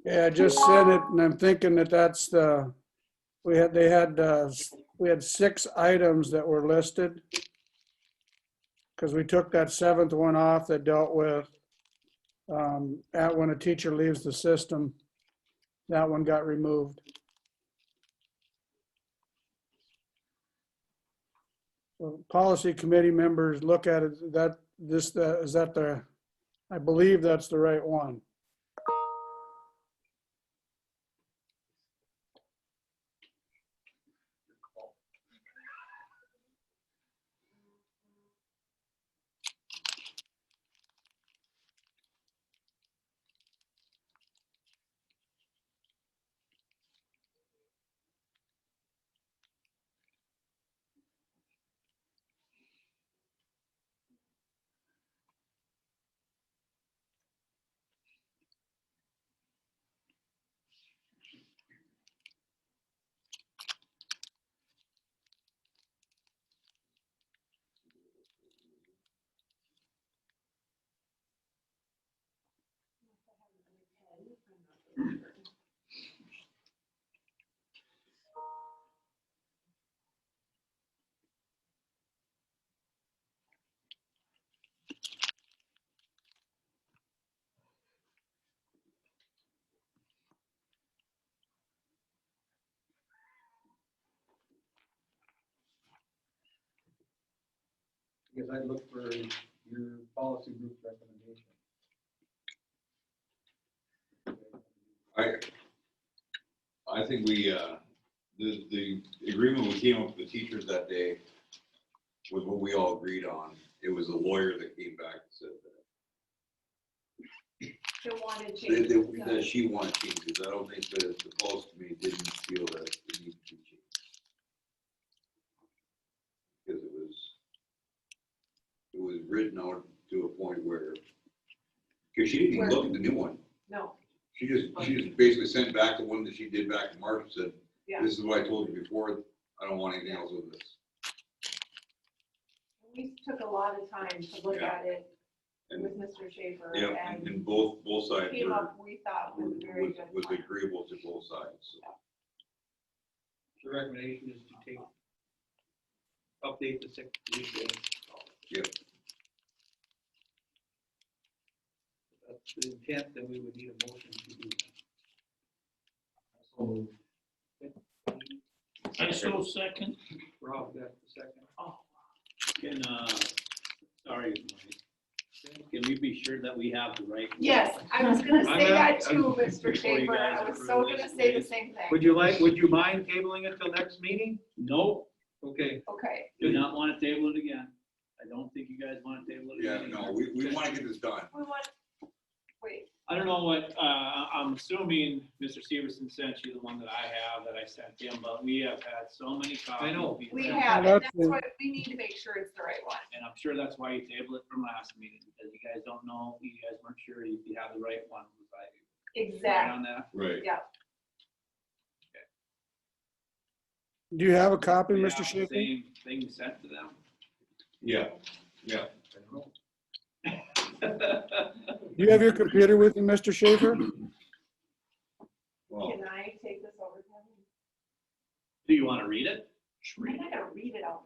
Yeah, I just sent it and I'm thinking that that's the, we had 6 items that were listed. Because we took that 7th one off that dealt with at when a teacher leaves the system. That one got removed. So policy committee members look at it, is that the, I believe that's the right one. Because I look for your policy group recommendation. I think we, the agreement we came up with the teachers that day was what we all agreed on. It was a lawyer that came back and said They wanted that, changes. that she wanted changes. I don't think the policy committee didn't feel that it needed to be changed. Because it was written out to a point where, because she didn't even look at the new one. No, She just basically sent back the one that she did back in March and said, yeah. this is what I told you before, I don't want anything else with this. We took a lot of time to look Yeah. at it And, with Mr. Schaefer yeah, and and both sides came were, up, we thought, with a very good was plan. agreeable to both sides. So. The recommendation is to update the 6th weekday. Yep. That's the intent, then we would need a motion to do that. I so second. Rob got the second. Can, sorry, Mike. Can we be sure that we have the right? Yes, I was gonna I'm say not- that too, Mr. Before you Schaefer. guys I was so approve gonna this, say the please. same thing. Would you mind tabling it till next meeting? Nope, Okay, Okay, do not want to table it again. I don't think you guys want to table it Yeah, again. no, we want to get this done. we want, wait, I don't know what, I'm assuming Mr. Severson sent you the one that I have, that I sent him, but we have had so many copies. I know. being we sent, have, Well, and that's that's the- what, we need to make sure it's the right one. And I'm sure that's why you tabled it from last meeting, because you guys don't know, you guys weren't sure if you had the right one. Was I right Exactly, on that? Right. yeah. Do you have a copy, We Mr. have the Schaefer? Same thing sent to them. Yeah, yeah. Do you have your computer with you, Mr. Schaefer? Well, Can I take this over to him? Do you want to read it? I'm not gonna read it out.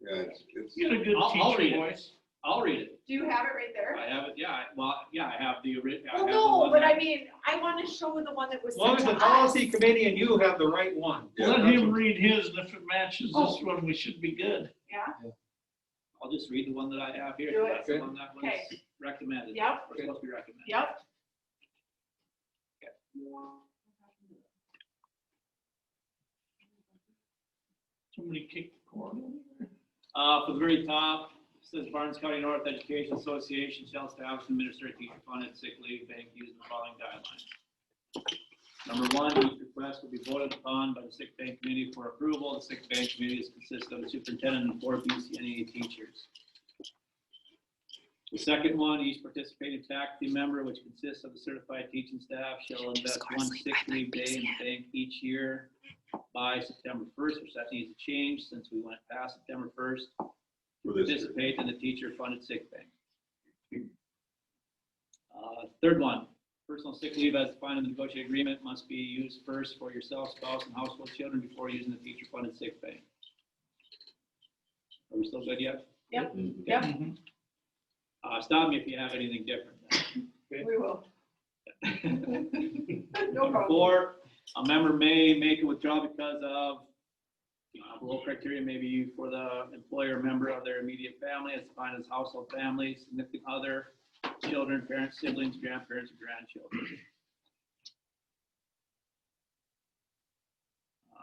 yeah, it's, You got a good I'll read teacher it. voice. I'll read it. Do you have it right there? I have it, yeah, I have the original. Well, no, but I mean, I wanna show the one that was as long sent as to the policy us. committee and you have the right one. yeah, Let that's him what- read his, and if it matches Oh. this one, we should be good. Yeah, I'll just read the one that I have here. Do it. That's the one that was Okay. recommended. Yep. We're supposed to be recommended. Yep. Somebody kicked the cord. For the very top, it says Barnes County North Education Association shall establish and administer a teacher-funded sick leave bank using the following guidelines. Number one, each request will be voted upon by the sick bank committee for approval. The sick bank committee is consisted of the superintendent and 4 BCNA teachers. The second one, each participating faculty member, which consists of the certified teaching staff, shall invest one sick leave day in the bank each year by September 1st, which that needs to change since we went past September 1st, to For this year. participate in the teacher-funded sick bank. Third one, personal sick leave as defined in the negotiated agreement must be used first for yourself, spouse, and household children before using the teacher-funded sick bank. Are we still good yet? Yep. Mhm. Yep. Stop me if you have anything different. We will. No Number problem. 4, a member may make a withdrawal because of, below criteria may be for the employer member of their immediate family, as defined as household family, significant other, children, parents, siblings, grandparents, and grandchildren.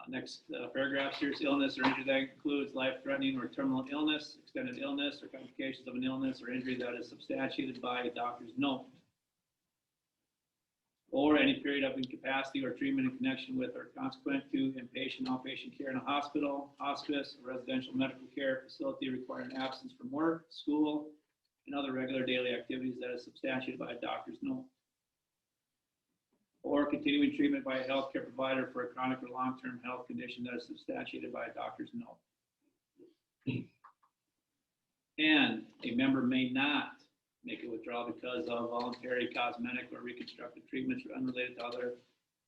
Next paragraph, serious illness or injury that includes life-threatening or terminal illness, extended illness, or complications of an illness or injury that is substantiated by a doctor's note, or any period of incapacity or treatment in connection with or consequent to inpatient, outpatient care in a hospital, hospice, or residential medical care facility requiring absence from work, school, and other regular daily activities that is substantiated by a doctor's note, or continuing treatment by a healthcare provider for a chronic or long-term health condition that is substantiated by a doctor's note. And a member may not make a withdrawal because of voluntary cosmetic or reconstructive treatments unrelated to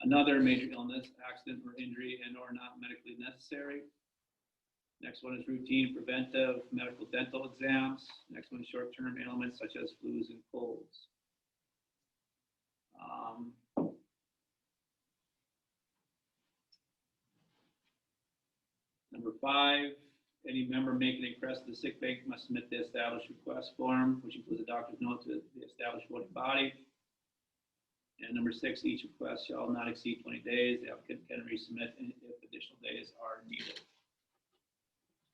another major illness, accident, or injury, and or not medically necessary. Next one is routine preventive medical dental exams. Next one is short-term ailments such as flus and colds. Number 5, any member making a request to the sick bank must submit the established request form, which includes a doctor's note to the established voting body. And number 6, each request shall not exceed 20 days. The applicant can resubmit if additional days are needed.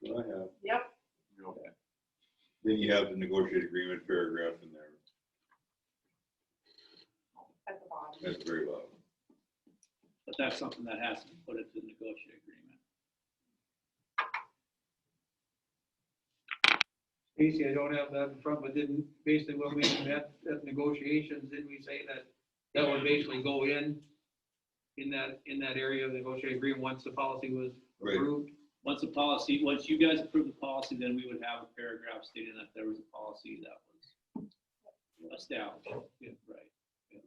What I have. Yep. Okay. Then you have the negotiated agreement paragraph in there. At the bottom. That's very low. But that's something that has to be put into the negotiated agreement. Casey, I don't have that in front, but didn't, basically when we met at negotiations, didn't we say that that would basically go in that area of the negotiated agreement once the policy was Right. approved? Once you guys approve the policy, then we would have a paragraph stating that there was a policy that was established. Yeah, right. Yeah.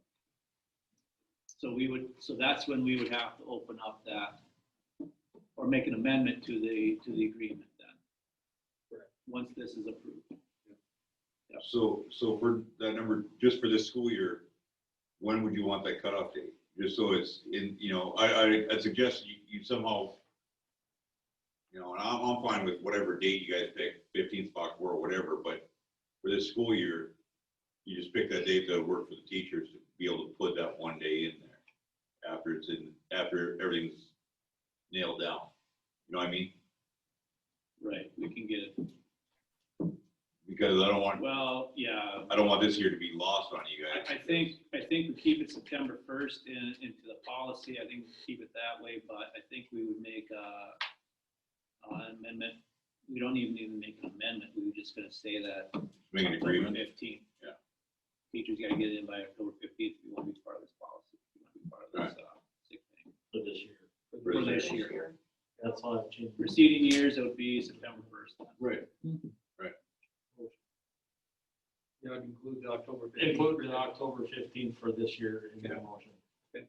So that's when we would have to open up that, or make an amendment to the agreement then. Correct. Once this is approved. Yep. So for that number, just for this school year, when would you want that cutoff date? Just so it's in, I suggest you somehow, and I'm fine with whatever date you guys pick, 15th of October or whatever, but for this school year, you just pick that date that'll work for the teachers to be able to put that one day in there after everything's nailed down. You know what I mean? Right, we can get it. Because I don't want this year to be lost on you guys. I think we keep it September 1st into the policy. I think we keep it that way, but I think we would make an amendment. We don't even need to make an amendment. We were just gonna say that. Make an agreement. 15th. Yeah. Teachers gotta get it in by October 15th if you want to be part of this policy. If you want to be part of this, sick thing. For this year. For this year. That's all I've changed. Preceding years, it would be September 1st. Right. That would include the October 15th. Include the October 15th for this year in the Yeah. motion. Okay.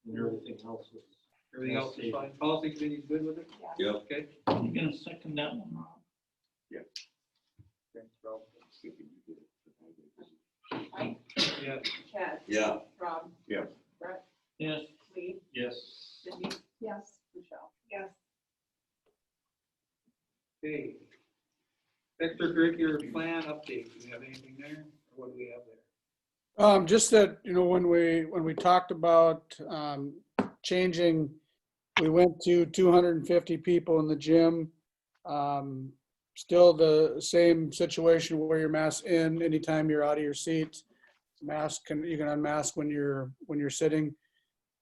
And everything else is. Everything else is fine. Policy committee's good with it? Yep. Okay. You gonna second that one, Rob? Thanks, Rob. Mike, Yeah. Chad, Yeah. Rob. Yeah. Brett, Yes. Lee, Yes. Cindy. Yes. Michelle. Yes. Okay. Extracurricular plan update, do you have anything there, or what do we have there? Just that, when we talked about, changing, we went to 250 people in the gym. Still the same situation, wear your mask in anytime you're out of your seat. You can unmask when you're sitting.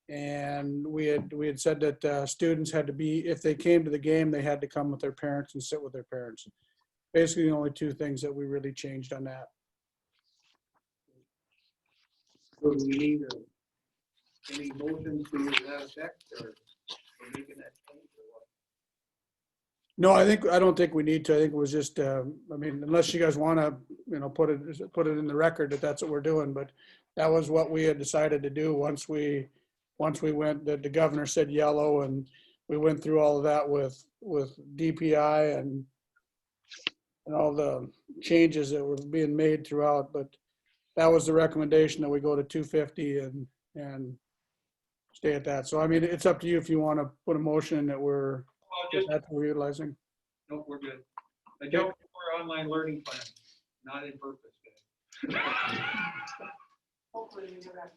And we had said that students had to be, if they came to the game, they had to come with their parents and sit with their parents. Basically, the only two things that we really changed on that. So do we need any motions to that effect, or making that change, or what? No, I don't think we need to. I think it was just, unless you guys want to, put it in the record that that's what we're doing, but that was what we had decided to do once we went, the governor said yellow, and we went through all of that with DPI and all the changes that were being made throughout, but that was the recommendation that we go to 250 and stay at that. So, it's up to you if you want to put a motion in that that's what we're utilizing. Nope, we're good. Adjunct for online learning plan, not in purpose. Hopefully we do that.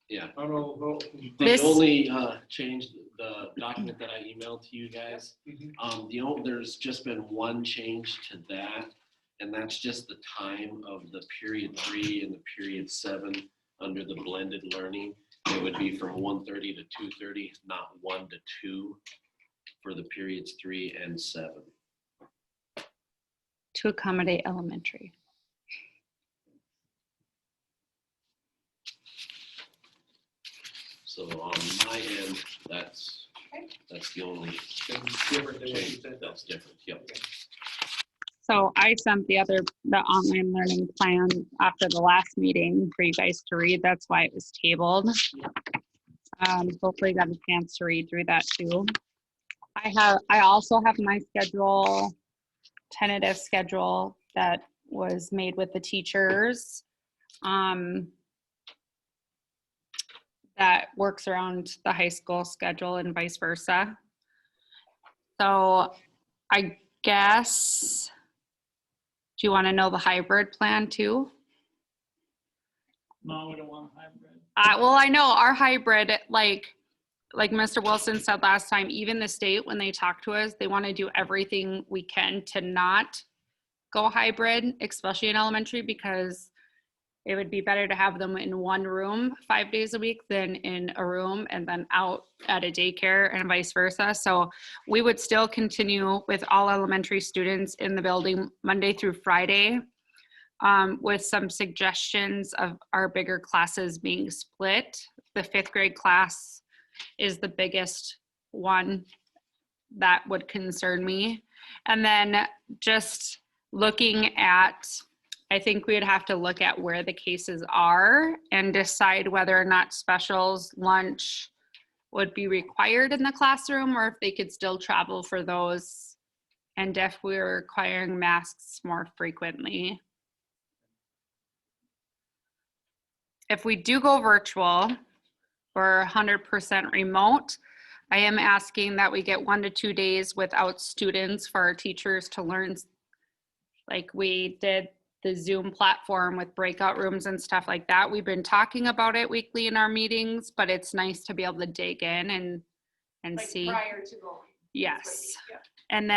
Yeah. I don't know. This- The only change, the document that I emailed to you guys, Mhm. there's just been one change to that, and that's just the time of the period 3 and the period 7 under the blended learning. It would be from 1:30 to 2:30, not 1 to 2 for the periods 3 and 7. To accommodate elementary. So on my end, that's the only Different than what you change said. that's different. Yep. So I sent the online learning plan after the last meeting for you guys to read. That's why it was tabled. Hopefully you got a chance to read through that too. I also have my tentative schedule that was made with the teachers. That works around the high school schedule and vice versa. So I guess, do you want to know the hybrid plan too? No, we don't want a hybrid. Well, I know our hybrid, like Mr. Wilson said last time, even the state, when they talk to us, they want to do everything we can to not go hybrid, especially in elementary, because it would be better to have them in one room 5 days a week than in a room and then out at a daycare and vice versa. So we would still continue with all elementary students in the building Monday through Friday, with some suggestions of our bigger classes being split. The 5th grade class is the biggest one that would concern me. And then just looking at, I think we would have to look at where the cases are and decide whether or not specials lunch would be required in the classroom, or if they could still travel for those, and if we're requiring masks more frequently. If we do go virtual or 100% remote, I am asking that we get 1 to 2 days without students for our teachers to learn, like we did the Zoom platform with breakout rooms and stuff like that. We've been talking about it weekly in our meetings, but it's nice to be able to dig in and Like see. prior to going. Yes. Yeah. And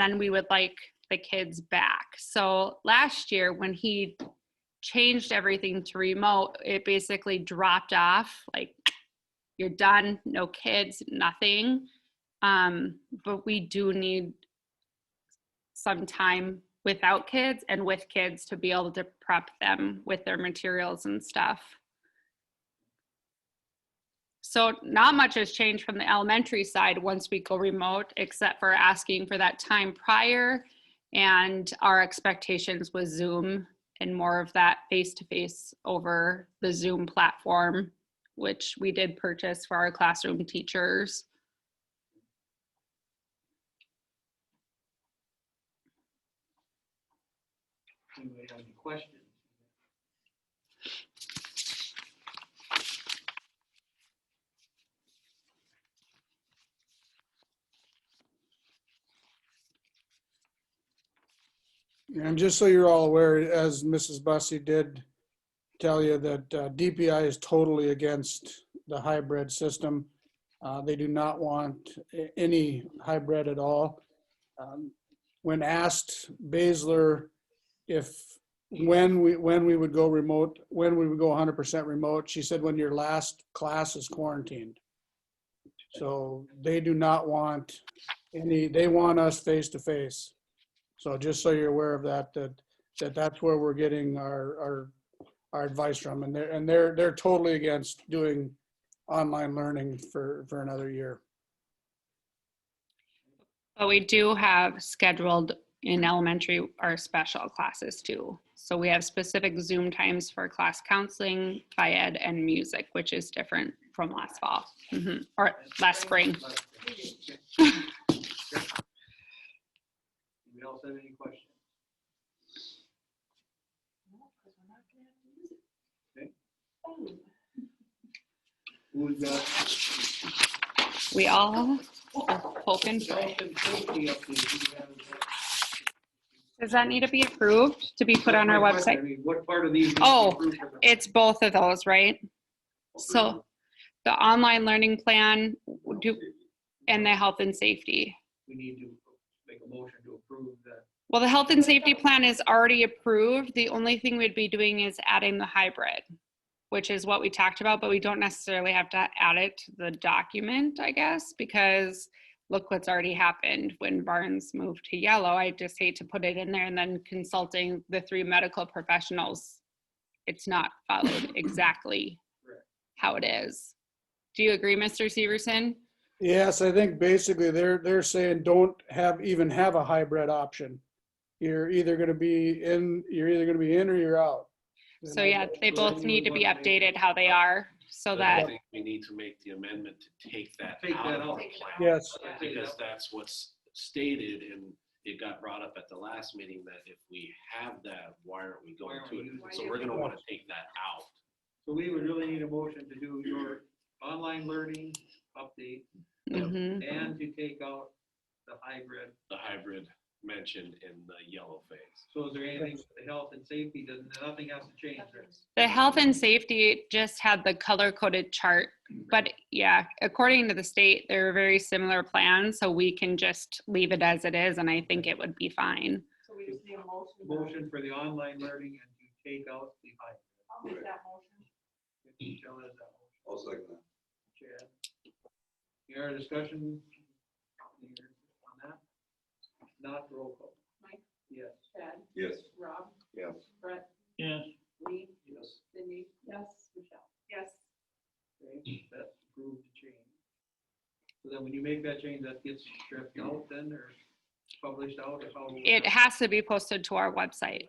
then we would like the kids back. So last year when he changed everything to remote, it basically dropped off, like you're done, no kids, nothing. But we do need some time without kids and with kids to be able to prep them with their materials and stuff. So not much has changed from the elementary side once we go remote, except for asking for that time prior, and our expectations with Zoom and more of that face-to-face over the Zoom platform, which we did purchase for our classroom teachers. Anybody have any questions? And just so you're all aware, as Mrs. Bussey did tell you, that DPI is totally against the hybrid system. They do not want any hybrid at all. When asked Baszler when we would go remote, when we would go 100% remote, she said when your last class is quarantined. So they do not want they want us face to face. So just so you're aware of that's where we're getting our advice from, and they're totally against doing online learning for another year. But we do have scheduled in elementary our special classes too. So we have specific Zoom times for class counseling, Phi Ed, and music, which is different from last fall or last spring. Anybody else have any questions? No, 'cause we're not gonna have to use it. Okay. Who's got We all hoping. health and safety update? Who has that? Does that need to be approved to be put on our That's my question. website? I mean, what part of these? need to be Oh, approved for the- It's both of those, right? So the online learning plan and the health and safety. We need to make a motion to approve that. Well, the health and safety plan is already approved. The only thing we'd be doing is adding the hybrid, which is what we talked about, but we don't necessarily have to add it to the document, I guess, because look what's already happened when Barnes moved to yellow. I just hate to put it in there and then consulting the 3 medical professionals. It's not followed exactly how it is. Do you agree, Mr. Severson? Yes, I think basically they're saying don't even have a hybrid option. You're either going to be in or you're out. So yeah, they both need to be updated how they are so But I that, think we need to make the amendment to take that Take out that of out. the plan. Yes. Because that's what's stated, and it got brought up at the last meeting that if we have that, why aren't we going to it? So we're gonna wanna take that out. So we would really need a motion to do your online learning update Mhm. and to take out the hybrid. The hybrid mentioned in the yellow phase. So is there anything with the health and safety, nothing has to change there? The health and safety just had the color coded chart, but yeah, according to the state, they're very similar plans, so we can just leave it as it is, and I think it would be fine. So we just need a motion. Motion for the online learning and to take out the hybrid. I'll make that motion. Michelle has that motion. I'll second that. Chad. Any other discussion on that? Not roll call. Mike? Yes. Chad? Yes. Rob? Yes. Brett? Yes. Lee? Yes. Cindy? Yes. Michelle? Yes. Okay, that's approved to change. So then when you make that change, that gets stripped out then, or published out, or how? It has to be posted to our website.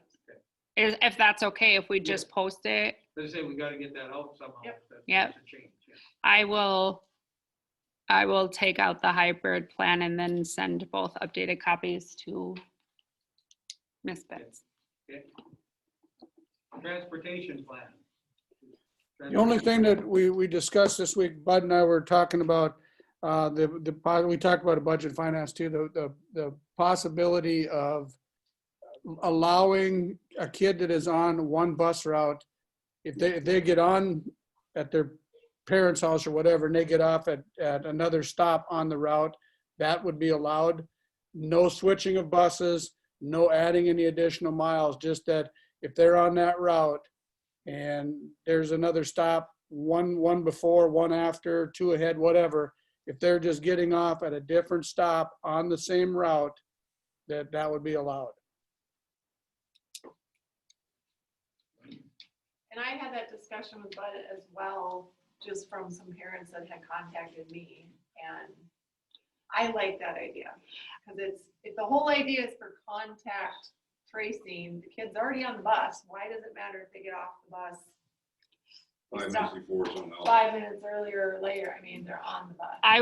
If that's okay, if we just post it, Let's say we gotta get that out somehow. Yep. Yep. That's a change, yeah. I will take out the hybrid plan and then send both updated copies to Ms. Pitts. Okay. Transportation plan. The only thing that we discussed this week, Bud and I were talking about, we talked about a budget finance too, the possibility of allowing a kid that is on one bus route, if they get on at their parents' house or whatever, and they get off at another stop on the route, that would be allowed. No switching of buses, no adding any additional miles, just that if they're on that route and there's another stop, one before, one after, 2 ahead, whatever, if they're just getting off at a different stop on the same route, that would be allowed. And I had that discussion with Bud as well, just from some parents that had contacted me, and I like that idea. Because if the whole idea is for contact tracing, the kid's already on the bus, why does it matter if they get off the bus 5 Stop. minutes before something else. 5 minutes earlier or later? I mean, they're on the bus. I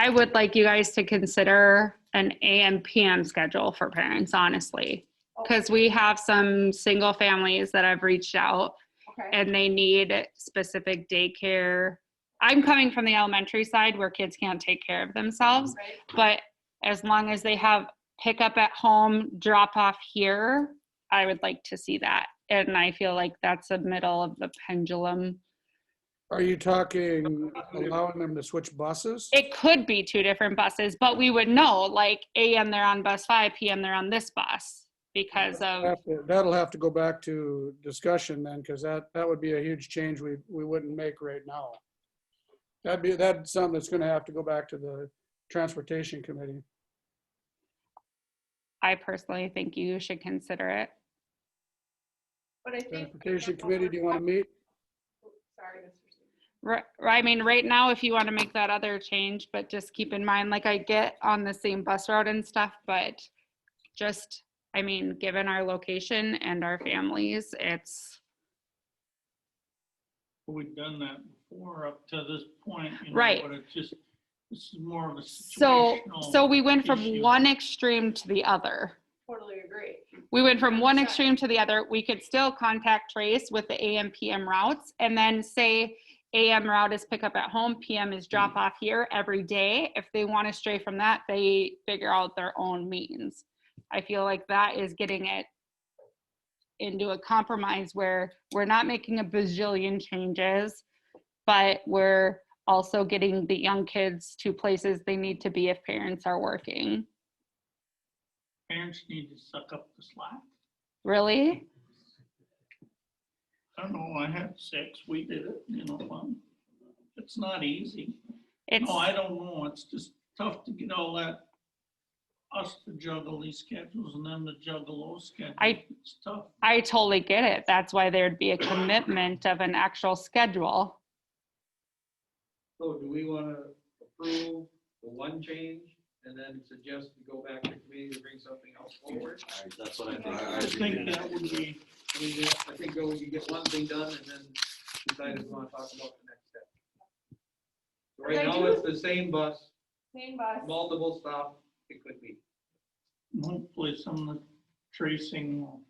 would like you guys to consider an AM PM schedule for parents, honestly. Because we have some single families that have reached out Okay, and they need specific daycare. I'm coming from the elementary side where kids can't take care of themselves, right, but as long as they have pick up at home, drop off here, I would like to see that. And I feel like that's the middle of the pendulum. Are you talking allowing them to switch buses? It could be 2 different buses, but we would know, like AM they're on bus 5, PM they're on this bus because of, That'll have to go back to discussion then, because that would be a huge change we wouldn't make right now. That's something that's gonna have to go back to the transportation committee. I personally think you should consider it. But I think. Transportation committee, do you want to meet? Sorry, Mr. Stevens. I mean, right now, if you want to make that other change, but just keep in mind, like I get on the same bus route and stuff, but just, I mean, given our location and our families, it's, We've done that before up to this point, you know, Right. but it's just, this is more of a so situational. we went from issue. one extreme to the other. Totally agree. We went from one extreme to the other. We could still contact trace with the AM, PM routes and then say AM route is pick up at home, PM is drop off here every day. If they want to stray from that, they figure out their own means. I feel like that is getting it into a compromise where we're not making a bajillion changes, but we're also getting the young kids to places they need to be if parents are working. Parents need to suck up the slack. Really? I don't know, I had 6, we did it, you know, it's not easy. It's, No, I don't know, it's just tough to get all that, us to juggle these schedules and them to juggle those schedules. It's tough. I totally get it. That's why there'd be a commitment of an actual schedule. So do we want to approve the one change and then suggest we go back to committee to bring something else forward? That's what I think. I think that would be, I mean, I think that we can get one thing done and then decide if we want to talk about the next step. So right now, it's the same bus, Same bus. multiple stop, it could be. hopefully some of the tracing will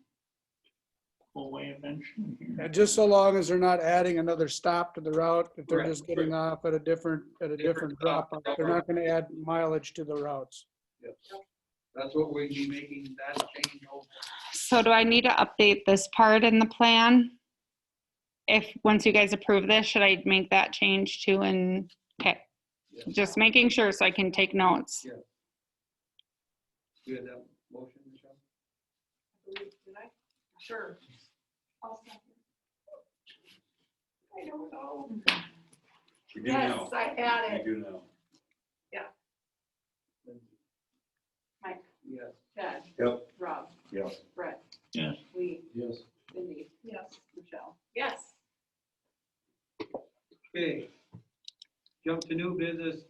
go away eventually here. And just so long as they're not adding another stop to the route, if they're Correct, just getting off at a different drop off, they're not gonna add mileage to the routes. That's what we'd be making that change over. So do I need to update this part in the plan? If, once you guys approve this, should I make that change too? And, okay, just making sure so I can take notes. Yeah. You had that motion, Michelle? Did I? Sure. I'll second. I don't know. We do Yes, now. I had it. We do now. Mike, Yes. Ted, Yep. Rob, Yes. Brett, Yes, Lee, Yes. Cindy. Yes. Michelle. Yes. Okay. Jump to new business,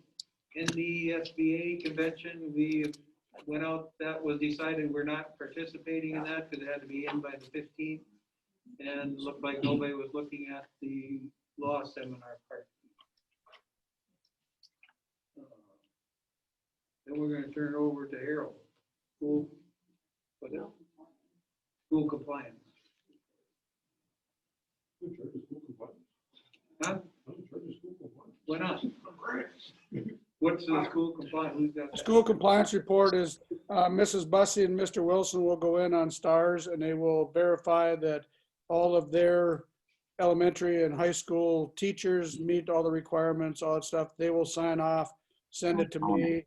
NDSBA convention, we went out, that was decided we're not participating in that because it had to be in by the 15th. And looked like nobody was looking at the law seminar part. Then we're gonna turn it over to Harold. School, what is it? School compliance. Huh? Why not? What's the school compliance? Who's got that? School compliance report is, Mrs. Bussey and Mr. Wilson will go in on STARS and they will verify that all of their elementary and high school teachers meet all the requirements, all that stuff. They will sign off, send it to me,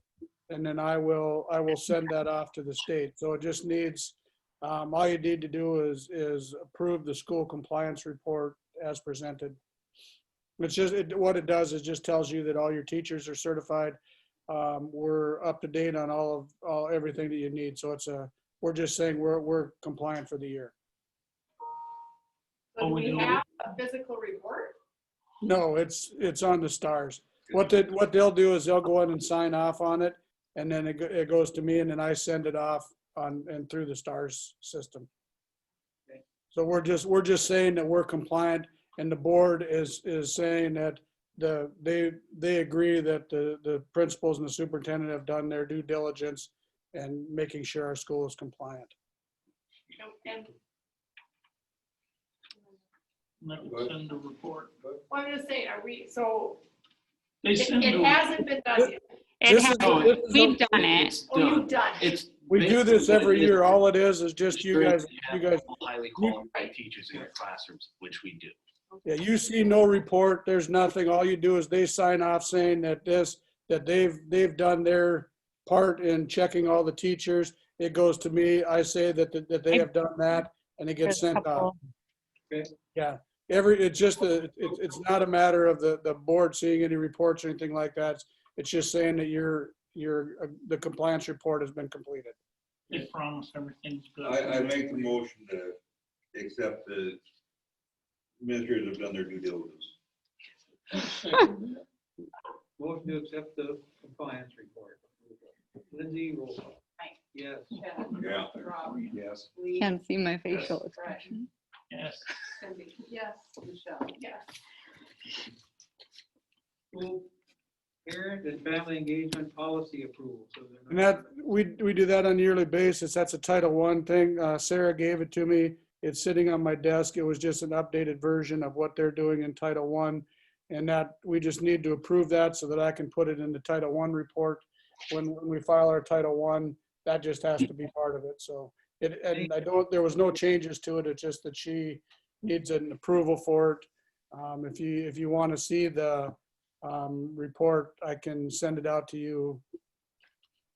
and then I will send that off to the state. So it just needs, all you need to do is approve the school compliance report as presented. It's just, what it does is just tells you that all your teachers are certified. We're up to date on everything that you need. So we're just saying we're compliant for the year. So do we we do. have a physical report? No, it's on the STARS. What they'll do is they'll go in and sign off on it, and then it goes to me, and then I send it off and through the STARS system. Okay. So we're just saying that we're compliant, and the board is saying that they agree that the principals and the superintendent have done their due diligence and making sure our school is compliant. And and that would send a report. well, I'm just saying, are we, so They send it a, hasn't been done yet? It This has, is- we've done it. It's Oh, you've done. done it. It's, We do this every year. All it is just you guys, Highly qualified teachers in your classrooms, which we do. yeah, you see no report, there's nothing. All you do is they sign off saying that they've done their part in checking all the teachers. It goes to me, I say that they have done that, and it gets There's a sent off. Okay. Yeah, it's not a matter of the board seeing any reports or anything like that. It's just saying that the compliance report has been completed. They promise everything's good. I make the motion to accept the administrators have done their due diligence. Motion to accept the compliance report. Lindsay, roll call. Aye. Yes. Chad, Yeah. Rob, Yes. Lee, Can't see my facial Brett, expression. Yes. Cindy. Yes. Michelle. Yes. School parent and family engagement policy approval. So they're And not- that, we do that on a yearly basis. That's a Title I thing. Sarah gave it to me. It's sitting on my desk. It was just an updated version of what they're doing in Title I. And that, we just need to approve that so that I can put it in the Title I report. When we file our Title I, that just has to be part of it. So there was no changes to it. It's just that she needs an approval for it. If you want to see the report, I can send it out to you.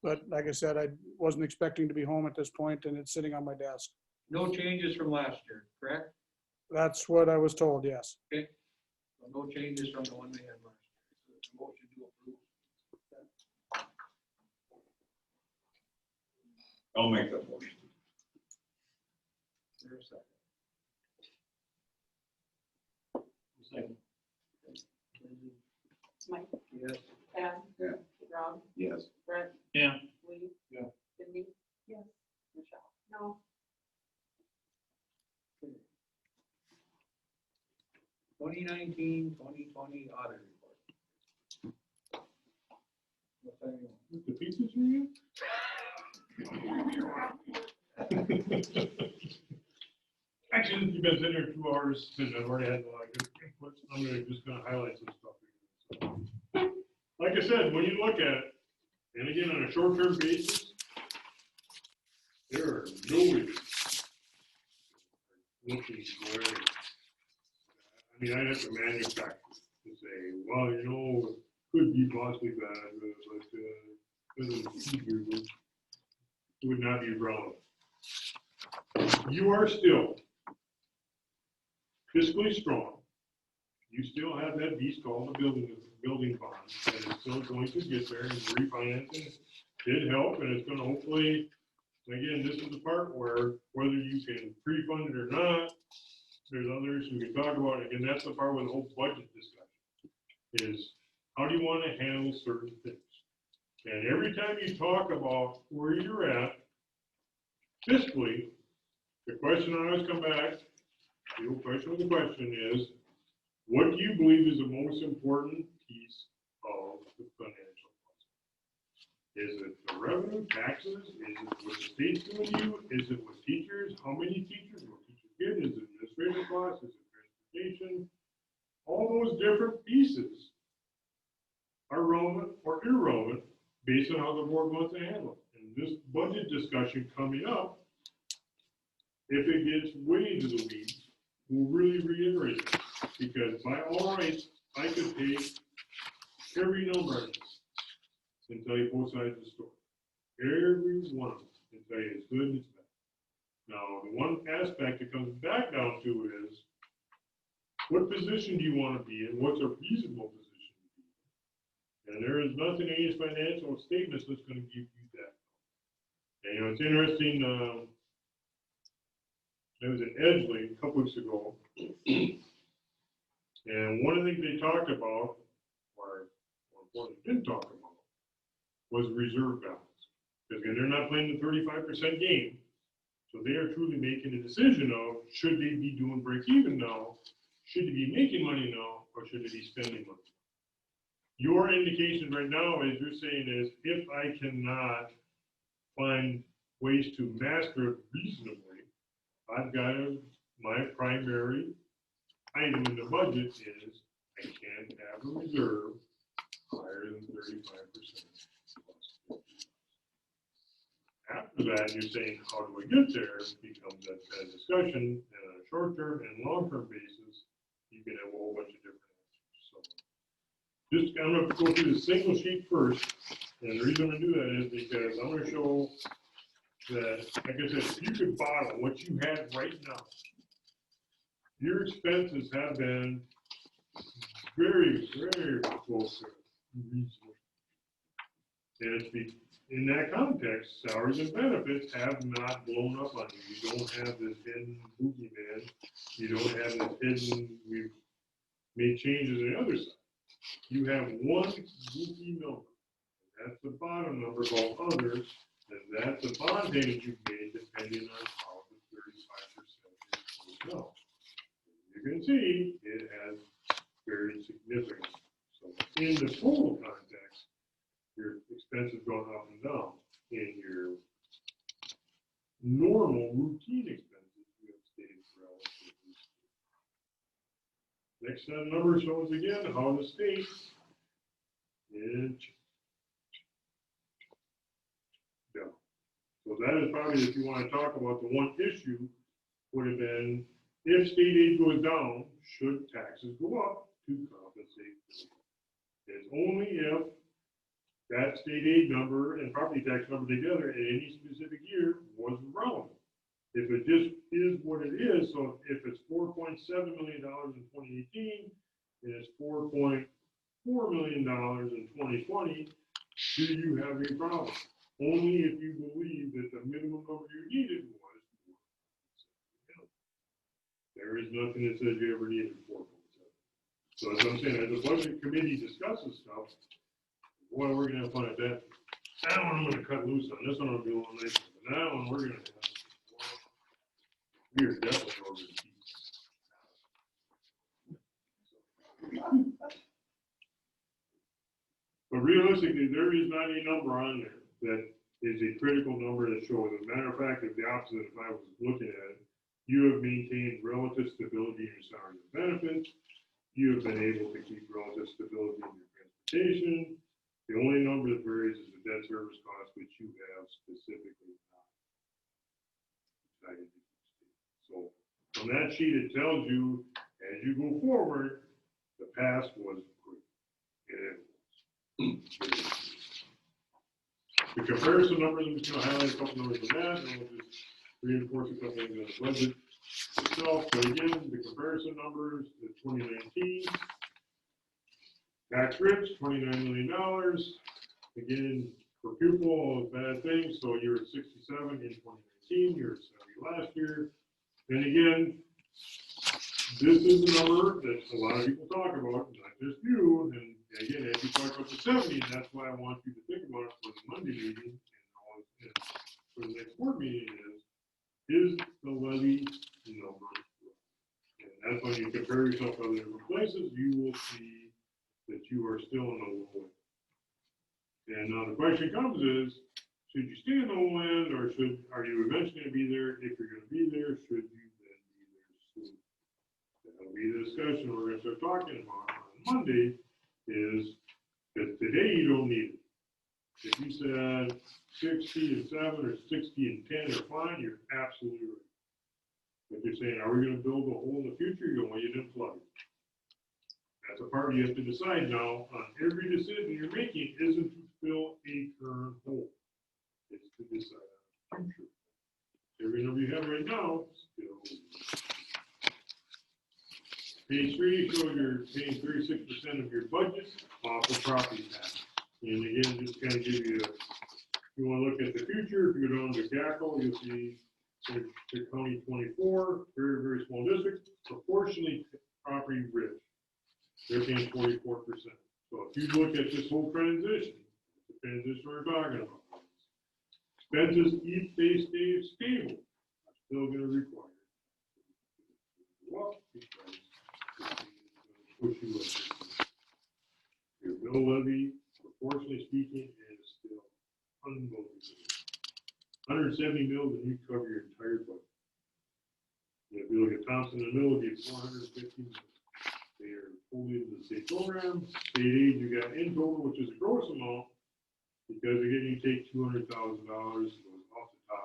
But like I said, I wasn't expecting to be home at this point, and it's sitting on my desk. No changes from last year, correct? That's what I was told, yes. So no changes from the one we had last year. So motion to approve. I'll make that motion. Is there a second? Second. Lindsay? Mike, Yes. Chad. Yeah. Rob, Yes. Brett, Yeah. Lee. Yeah. Cindy. Yes. Michelle. No. 2019-2020 audit report. What's that mean? The pieces for you? Actually, you've been sitting here 2 hours, and I've already had a lot of good input. I'm just gonna highlight some stuff. So, like I said, when you look at it, and again, on a short-term basis, there are no issues. Looking where, I mean, I'd have to manufacture to say, well, you know, could be possibly bad, but would not be relevant. You are still fiscally strong. You still have that beast called the building bond, and it's still going to get there, and refinancing did help, and it's gonna hopefully, again, this is the part where whether you can pre-fund it or not, there's others we can talk about. Again, that's the part where the whole budget discussion is, how do you want to handle certain things? And every time you talk about where you're at fiscally, the question I always come back, the old question of the question is, what do you believe is the most important piece of the financial process? Is it the revenue, taxes? Is it what the state's doing to you? Is it with teachers? How many teachers? What teachers get? Is it administrative costs? Is it transportation? All those different pieces are relevant or irrelevant based on how the board wants to handle it. And this budget discussion coming up, if it gets way into the weeds, we'll really reiterate it. Because by all rights, I could take every number of this and tell you both sides of the story. Every one of them and tell you it's good and it's bad. Now, the one aspect it comes back down to is, what position do you want to be in? What's a reasonable position to be in? And there is nothing in these financial statements that's going to give you that. And, you know, it's interesting, I was in Edgeley a couple weeks ago, and one of the things they talked about, or what they didn't talk about, was reserve balance. Because again, they're not playing the 35% game, so they are truly making a decision of, should they be doing break even now? Should they be making money now, or should they be spending money? Your indication right now is you're saying is, if I cannot find ways to master it reasonably, I've got my primary item in the budget is I can't have a reserve higher than 35%. After to that, and you're saying, how do I get there, becomes a discussion, and on a short-term and long-term basis, you can have a whole bunch of different answers, so. Just, I'm gonna go through the single sheet first, and the reason I do that is because I'm gonna show that, like I said, if you could bottle what you have right now, your expenses have been very, very close to reasonable. And it's in that context, salaries and benefits have not blown up on you. You don't have this hidden boogeyman. You don't have this hidden, we've made changes on the other side. You have one goofy number. That's the bottom number called others, and that's the bond payment you've made depending on how the 35% is go. You can see it has very significant. So in the total context, your expenses going up and down. In your normal routine expenses, you have stayed relatively stable. Next set of numbers shows again how the state is. Yeah. So that is probably, if you want to talk about the one issue, would have been if state aid goes down, should taxes go up to compensate? It's only if that state aid number and property tax number together in any specific year was relevant. If it just is what it is, so if it's $4.7 million in 2018 and it's $4.4 million in 2020, do you have a problem? Only if you believe that the minimum number you needed was 4.7 million. There is nothing that says you ever needed 4.7. So as I'm saying, as the budget committee discusses stuff, boy, we're gonna have fun at that. That one I'm gonna cut loose on. This one will be a little nicer. But that one we're gonna have. We are definitely over the heat. But realistically, there is not a number on there that is a critical number that shows. As a matter of fact, if the opposite, if I was looking at it, you have maintained relative stability in your salaries and benefits. You have been able to keep relative stability in your transportation. The only number that varies is the debt service cost, which you have specifically not. So from that sheet, it tells you as you go forward, the past was great. And it was. The comparison numbers, I'm just going to highlight a couple numbers on that, and we'll just reinforce a couple things on the budget itself. So again, the comparison numbers, the 2019. Tax rich, $29 million. Again, for pupil, all those bad things. So you're at 67 in 2019, you're at 70 last year. And again, this is the number that a lot of people talk about, not just you. And again, as you talk about the 70, that's why I want you to think about it for the Monday meeting and for the next board meeting is the levy number. And that's when you compare yourself to other different places, you will see that you are still in the low end. And now the question comes is, should you stay in the low end, or are you eventually going to be there? If you're going to be there, should you then be there soon? That'll be the discussion we're going to start talking about on Monday, is that today you don't need it. If you said 60 and 7 or 60 and 10 are fine, you're absolutely right. But you're saying, are we going to build a hole in the future? You're going to wait and plug it. That's a part you have to decide now on every decision you're making isn't to fill a current hole. It's to decide on the future. Every number you have right now, still. Page 3 shows you're paying 36% of your budget off of property tax. And again, just kind of give you you want to look at the future, if you go down to Gackle, you'll see the county 24, very, very small district, proportionally property rich. They're paying 44%. So if you look at this whole transition, the transition we're talking about, expenses each day stay stable, are still going to require well, push you up. Your mill levy, proportionally speaking, is still unbelievable. 170 mils and you cover your entire budget. If you look at Thompson and Mill, it'd be 450 mils. They are fully into the state program. State aid you got in total, which is a gross amount, because again, you take $200,000 off the top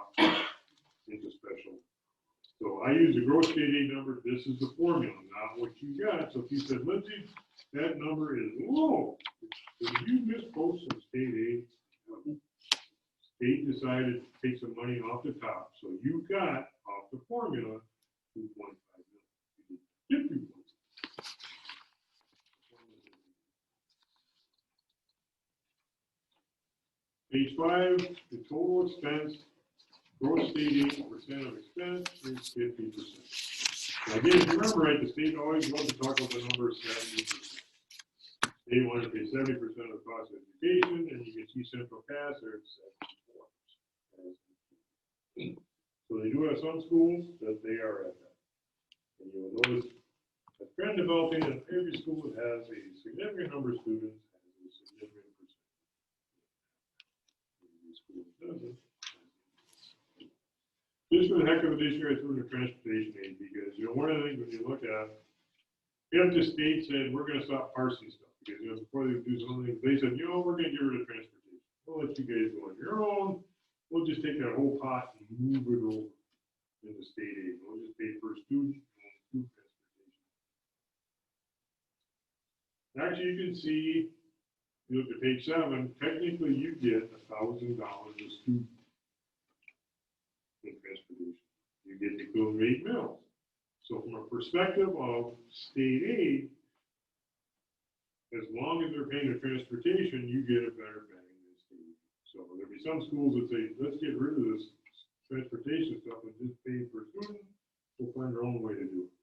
into special. So I use the gross state aid number, this is the formula, not what you got. So if you said, Lindsay, that number is low, if you mispost some state aid, state decided to take some money off the top, so you got off the formula 2.5 million. You did 2.5. Page 5, the total expense, gross state aid percent of expense is 50%. Again, if you remember right, the state always loves to talk about the number 70%. They want to pay 70% of the cost of education, and you can see Central Cass, they're at 74%. So they do have some schools that they are at that. And you'll notice a trend developing in every school that has a significant number of students, has a significant percent. Every school that doesn't. Just for the heck of it, this year I threw in the transportation aid because, one of the things when you look at, if the state said, we're gonna stop parsing stuff, because, before they do something, they said, we're gonna get rid of transportation. We'll let you guys go on your own. We'll just take that whole pot and move it over into state aid. We'll just pay per student and food transportation. Actually, you can see, you look at page 7, technically you get $1,000 a student in transportation. You get the equivalent of 8 meals. So from a perspective of state aid, as long as they're paying the transportation, you get a better bang than state aid. So there'll be some schools that say, let's get rid of this transportation stuff and just pay per student. We'll find our own way to do it.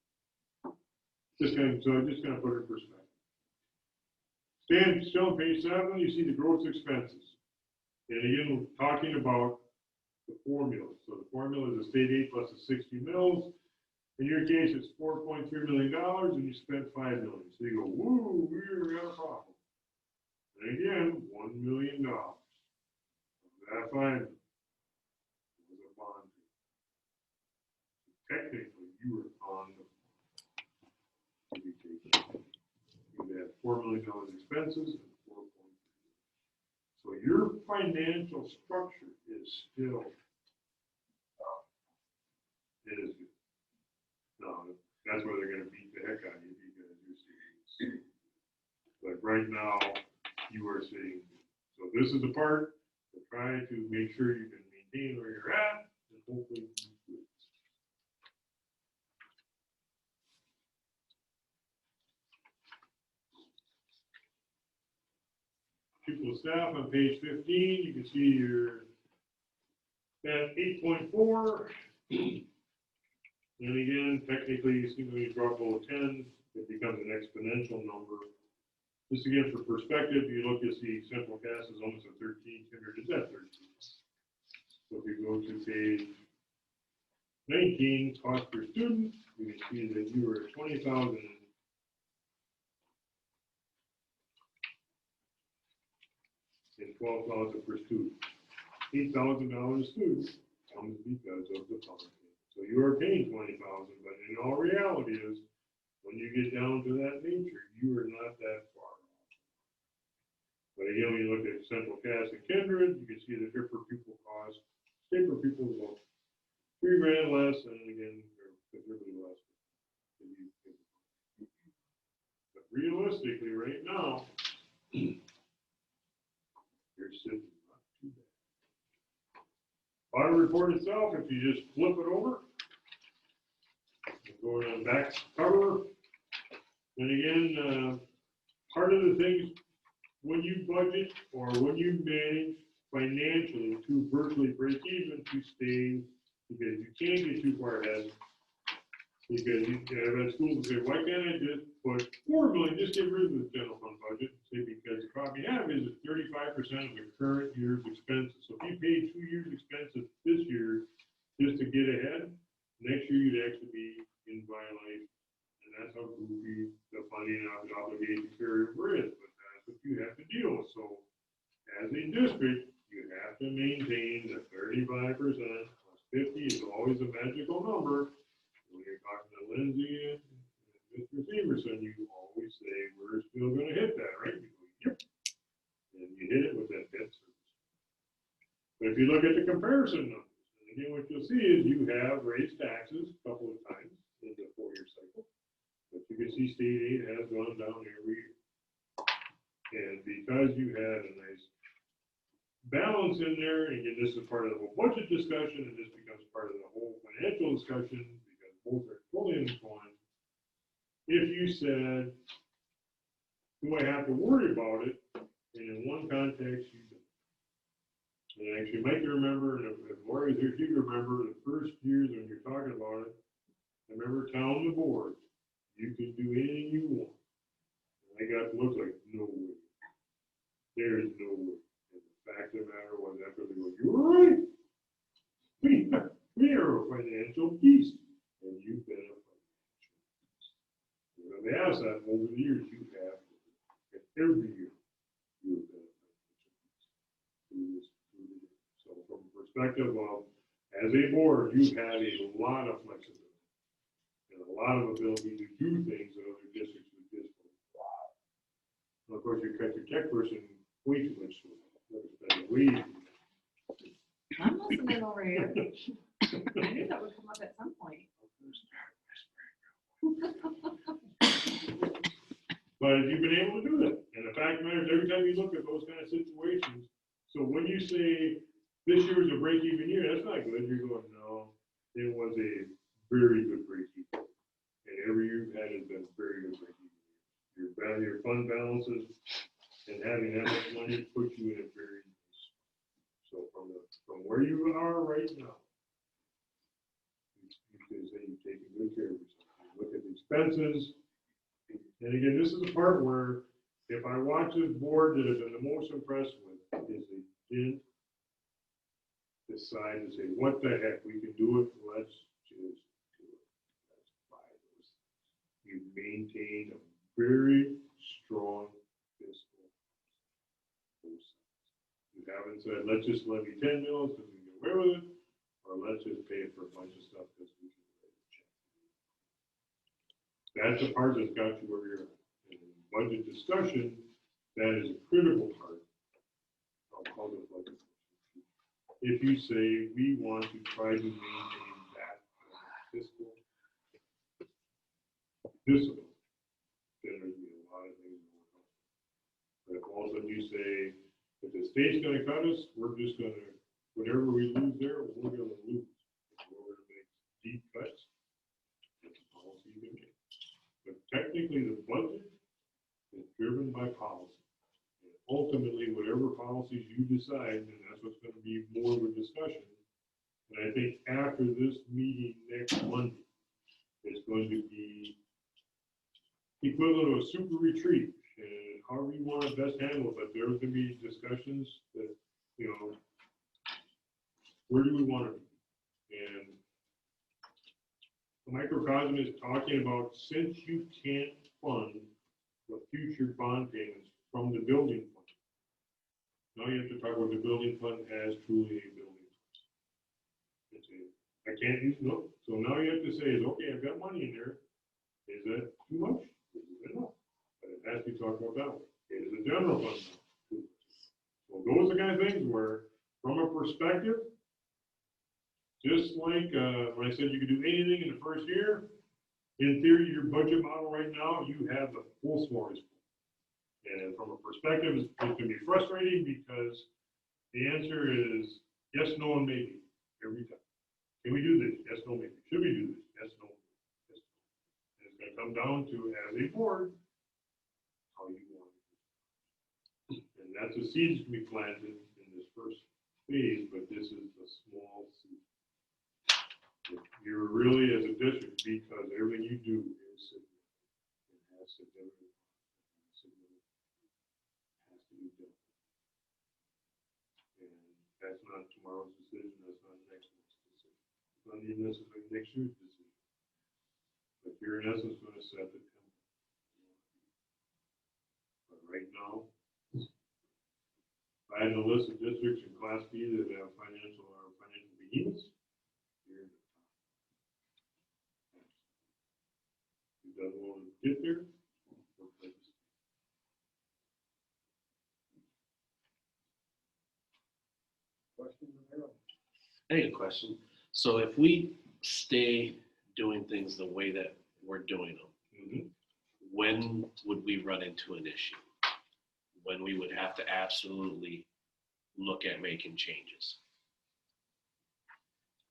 So I just kind of put it in perspective. Still on page 7, you see the gross expenses. And again, we're talking about the formula. So the formula is the state aid plus the 60 mils. In your case, it's $4.3 million and you spent $5 million. So you go, woo, we're out of problem. And again, $1 million. That $5 million was a bond. Technically, you were on the bond. You had $4 million expenses and 4.3 million. So your financial structure is still, it is good. No, that's where they're gonna beat the heck out of you because you're seeing. But right now, you are seeing, so this is the part to try to make sure you can maintain where you're at and hopefully. Pupil staff on page 15, you can see you're at 8.4. And again, technically, you see when you drop below 10, it becomes an exponential number. Just again, for perspective, you look to see Central Cass is almost at 13, Kindred is at 13. So if you go to page 19, cost per student, you can see that you were at 20,000. And 12,000 per student. $8,000 a student comes because of the public. So you are paying 20,000, but in all reality is, when you get down to that nature, you are not that far off. But again, when you look at Central Cass and Kindred, you can see the trip per pupil cost. State per pupil is about $3,000 less, and again, they're considerably less. But realistically, right now, you're sitting not too bad. Audit report itself, if you just flip it over, go to the back cover. And again, part of the things when you budget or when you manage financially to virtually break even to stay, because you can't get too far ahead. Because you have had schools that say, why can't I just put $4 million, just get rid of the general fund budget? Say, because the problem you have is it's 35% of the current year's expenses. So if you pay 2 years' expenses this year just to get ahead, next year you'd actually be in violation. And that's how goofy the funding obligation carryover is, but that's what you have to deal with. So as a district, you have to maintain the 35% plus 50 is always a magical number. When you're talking to Lindsay and Mr. Severson, you always say, we're still gonna hit that, right? You go, yep. And you hit it with that debt service. But if you look at the comparison numbers, and again, what you'll see is you have raised taxes a couple of times in the 4-year cycle. But you can see state aid has gone down every year. And because you had a nice balance in there, and again, this is part of the whole budget discussion, and this becomes part of the whole financial discussion, because both are fully intertwined. If you said, do I have to worry about it? And in one context, you don't. And actually, Mike, you remember, and if Lori's here, you remember the first years when you're talking about it, I remember telling the board, you can do anything you want. And I got to look like, no way. There is no way. And the fact of the matter was, after they go, you're right. We are a financial beast. And you've been a financial beast. And on the outside, over the years, you have, and every year, you have been a financial beast. So from a perspective of, as a board, you've had a lot of flexibility and a lot of ability to do things that other districts would just go, wow. And of course, you cut your tech person way too much. I'm listening over here. I knew that would come up at some point. But you've been able to do that. And the fact of the matter is, every time you look at those kind of situations, so when you say this year was a break-even year, that's not good. You're going, no, it was a very good break-even. And every year you've had has been very good break-even. Your fund balances and having that much money puts you in a very nice. So from where you are right now, you can say you've taken good care of yourself. You look at the expenses. And again, this is the part where if I watch this board that I've been the most impressed with is they didn't decide to say, what the heck, we can do it, let's just do it. Let's buy those. You've maintained a very strong fiscal. You haven't said, let's just levy 10 mils because we can get away with it, or let's just pay it for a bunch of stuff because we can write a check. That's the part that's got you where you're at. And in budget discussion, that is a critical part of the budget. If you say we want to try to maintain that fiscal discipline, then there's going to be a lot of things going on. But if all of a sudden you say, if the state's going to cut us, we're just going to, whatever we lose there, we're going to lose. If we're going to make deep cuts, that's a policy you can make. But technically, the budget is driven by policy. And ultimately, whatever policies you decide, and that's what's going to be more of a discussion. And I think after this meeting next Monday, it's going to be equivalent of a super retreat. And however you want to best handle it, but there's going to be discussions that, you know, where do we want to be? And the microcosm is talking about, since you can't fund the future bond payments from the building fund, now you have to talk about the building fund as truly a building fund. I can't use, no. So now you have to say, is okay, I've got money in there. Is that too much? Is it enough? But it has to be talked about that way. It is a general fund now. So those are the kind of things where, from a perspective, just like when I said you could do anything in the first year, in theory, your budget model right now, you have the full smorgasbord. And from a perspective, it can be frustrating because the answer is yes, no, and maybe every time. Can we do this? Yes, no, maybe. Should we do this? Yes, no, maybe. Yes, no. And it's going to come down to, as a board, how you want it. And that's the seeds to be planted in this first phase, but this is a small seed. You're really, as a district, because everything you do is significant. It has significant. Has to be done. And that's not tomorrow's decision, that's not next month's decision. It's not even necessarily next year's decision. But you're in essence going to set the template. But right now, I had a list of districts in Class B that have financial behemoths. You're in the top. You've done well to get there. I had a question. So if we stay doing things the way that we're doing them, Mhm. when would we run into an issue? When we would have to absolutely look at making changes?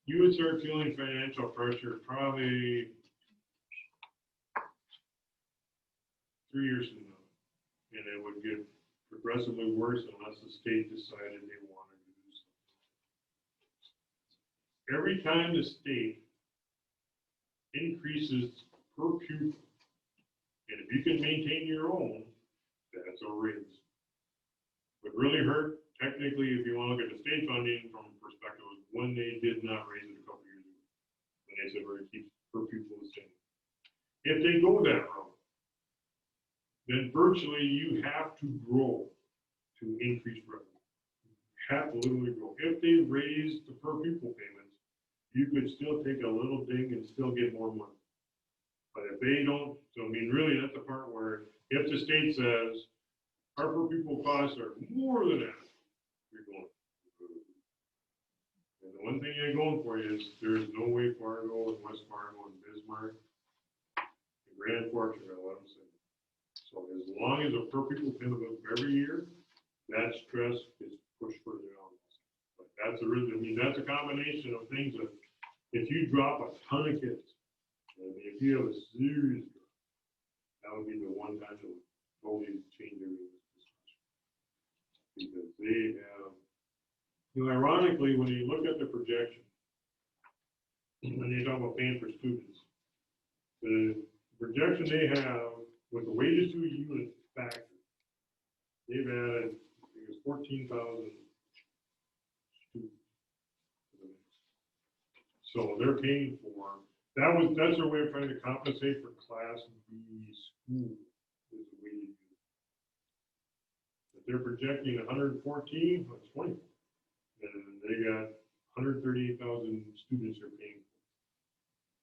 You would start feeling financial pressure probably 3 years from now. And it would get progressively worse unless the state decided they wanted to do something. Every time the state increases per pupil, and if you can maintain your own, that's a raise. What really hurt, technically, if you want to look at the state funding from perspective, was when they did not raise it a couple years ago. When they said we're going to keep per pupil the same. If they go that route, then virtually you have to grow to increase revenue. You have to literally grow. If they raise the per pupil payments, you could still take a little ding and still get more money. But if they don't, so I mean, really, that's the part where if the state says our per pupil costs are more than that, you're going. And the one thing you're going for is there's no way Fargo and West Fargo and Bismarck and Grand Forks are gonna let them sing. So as long as a per pupil payment goes up every year, that stress is pushed further down. But that's a really, I mean, that's a combination of things that if you drop a ton of kids, I mean, if you have a serious drop, that would be the one time that would totally change everything. Because they have, you know, ironically, when you look at the projection, when you talk about paying for students, the projection they have with the wages to a unit factor, they've added, I think it's 14,000 students to the mix. So they're paying for, that's their way of trying to compensate for Class B school is the way you do it. If they're projecting 114, that's 20. And they got 138,000 students they're paying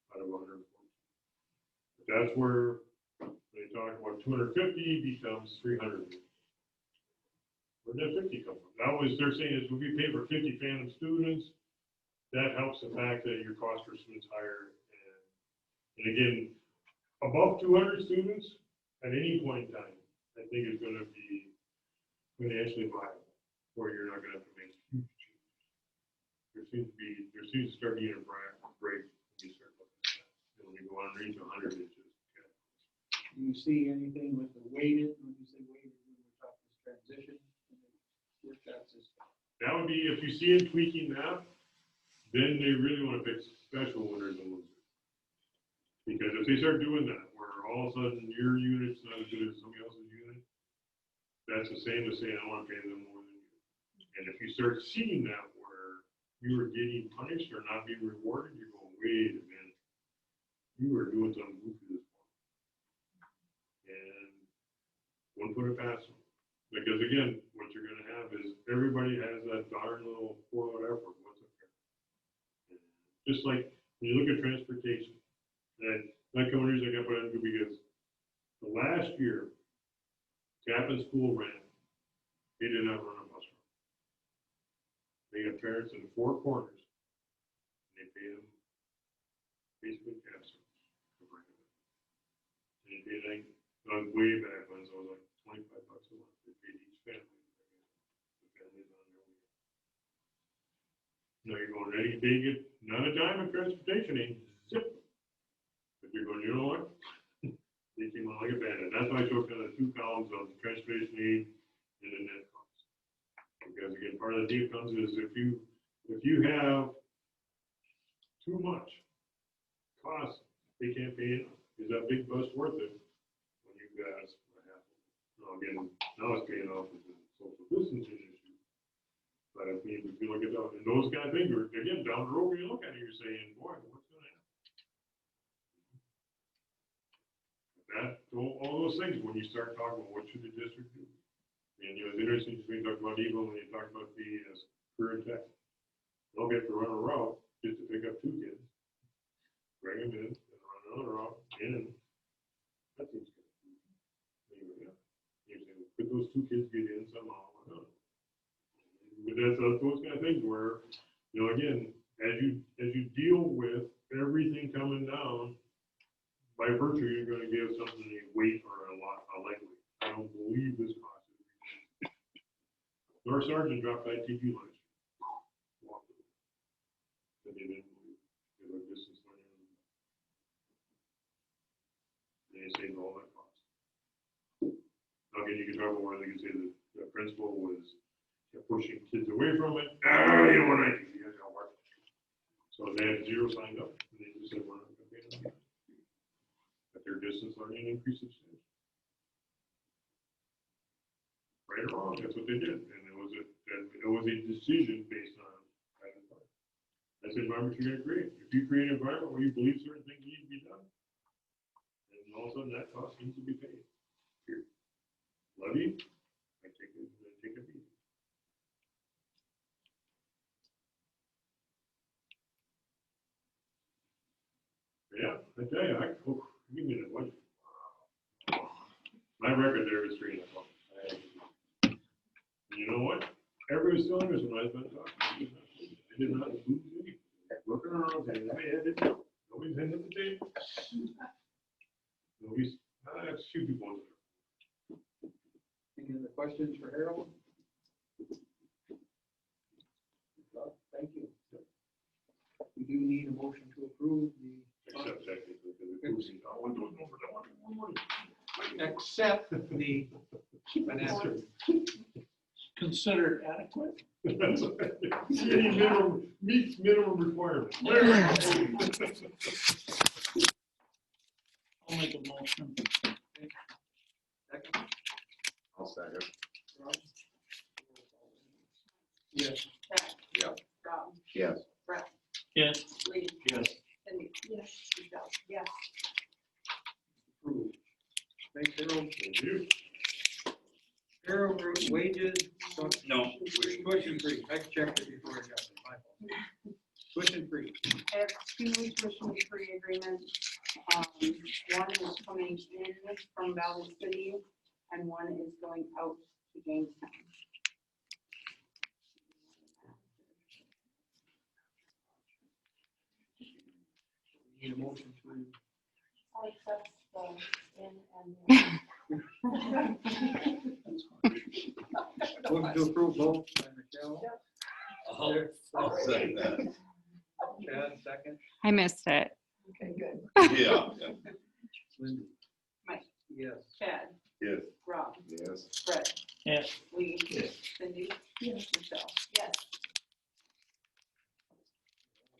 for out of 114. But that's where they talk about 250 becomes 300. Where did that 50 come from? That was, they're saying is when we pay for 50 Phantom students, that helps the fact that your cost per student's higher. And again, above 200 students at any point in time, I think is going to be financially viable, where you're not going to have to make huge changes. There seems to start being a break when you start looking at that. And when you go on and reach 100, it's just, Do you see anything with the weighted, when you say weighted, when we're talking this transition? If that's just that would be, if you see it tweaking that, then they really want to pick special winners and losers. Because if they start doing that, where all of a sudden your unit's not as good as somebody else's unit, that's the same as saying, I want to pay them more than you. And if you start seeing that where you are getting punished or not being rewarded, you're going, wait a minute, you are doing something goofy this morning. And won't put it past them. Because again, what you're gonna have is everybody has that darn little 4-hour effort. What's up there? Just like when you look at transportation, and that companies I got put into because the last year, Tappan School ran, they did not run a bus route. They got parents in the 4 corners, and they paid them basically cash service to bring them in. And they paid like, way back when, so it was like $25 a month. They paid each family. The family's on their way. Now you're going, they get not a dime of transportation aid, zip. But you're going, you know what? They came out like a bandit. That's why I showed kind of the 2 columns of the transportation aid and the net cost. Because again, part of the deal comes is if you have too much cost, they can't pay enough. Is that big bus worth it? When you guys have, again, now it's paying off with the social distancing issue. But I mean, if you look at those, and those kind of things, again, down the road, when you look at it, you're saying, boy, what's going to happen? All those things, when you start talking about what should the district do? And you know, it's interesting when you talk about Eagle, when you talk about the career tech. They'll get to run a route just to pick up 2 kids, bring them in, and run another route in. That seems good. Anyway, you say, could those 2 kids get in somehow? I don't know. But that's those kind of things where, you know, again, as you deal with everything coming down, by virtue, you're gonna give something a weight or a likely. I don't believe this cost is. Our sergeant dropped ITP last year. But they didn't believe it. They were distance learning. They saved all that cost. Okay, you can talk about whether you can say that the principal was pushing kids away from it. You know what I do, you guys don't work. So they had 0 signed up, and they just said, we're not gonna pay them. But their distance learning increased substantially. Right or wrong, that's what they did, and it was a decision based on that environment. That's the environment you're gonna create. If you create an environment where you believe certain things need to be done, then all of a sudden that cost needs to be paid. Here, levy, I take a beat. Yeah, I tell you, give me that budget. My record there is 3.5. And you know what? Everybody's telling us when I've been talking. I did not lose any. Working around, nobody's heading up the table. Nobody's, I have a few people in there. Any other questions for Harold? Thank you. We do need a motion to approve Except technically, because it goes in, I want those numbers, I want more money. accept the financial. Consider adequate. That's right. Any meets minimum requirements. I'll make a motion. Second. I'll second. Rob? Yes. Chad? Yeah. Rob? Yes. Brett? Yes. Lee? Yes. Cindy? Yes. Michelle? Yes. Approved. Thanks, Harold. Thank you. Harold, wages. No. Tuition free. I checked it before I got it. My fault. Tuition free. I have 2 tuition-free agreements. One is coming in from Valley City and one is going out to Jamestown. Need a motion to. I'll accept the in and Motion to approve both by Michelle. I'll second that. Chad, second. I missed it. Okay, good. Yeah. Lindsay. Mike. Yes. Chad, Yes. Rob, Yes. Brett, Yes. Lee, Yes. Cindy, Yes. Michelle. Yes.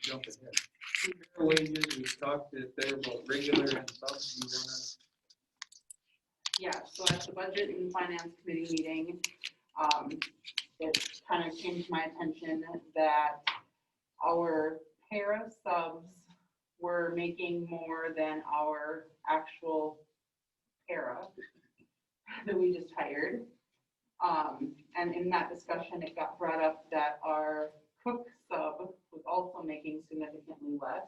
Jump ahead. Wages, we talked there about regular and subs. You wanna? Yeah, so at the Budget and Finance Committee meeting, it kind of came to my attention that our para subs were making more than our actual para that we just hired. And in that discussion, it got brought up that our cook sub was also making significantly less.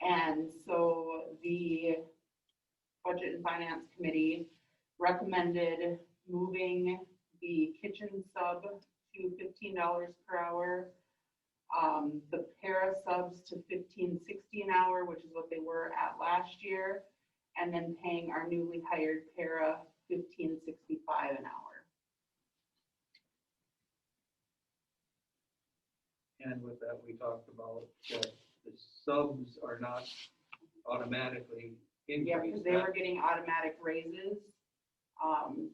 And so the Budget and Finance Committee recommended moving the kitchen sub to $15 per hour. The para subs to $15.60 an hour, which is what they were at last year, and then paying our newly hired para $15.65 an hour. And with that, we talked about that the subs are not automatically Yeah, because increased. they were getting automatic raises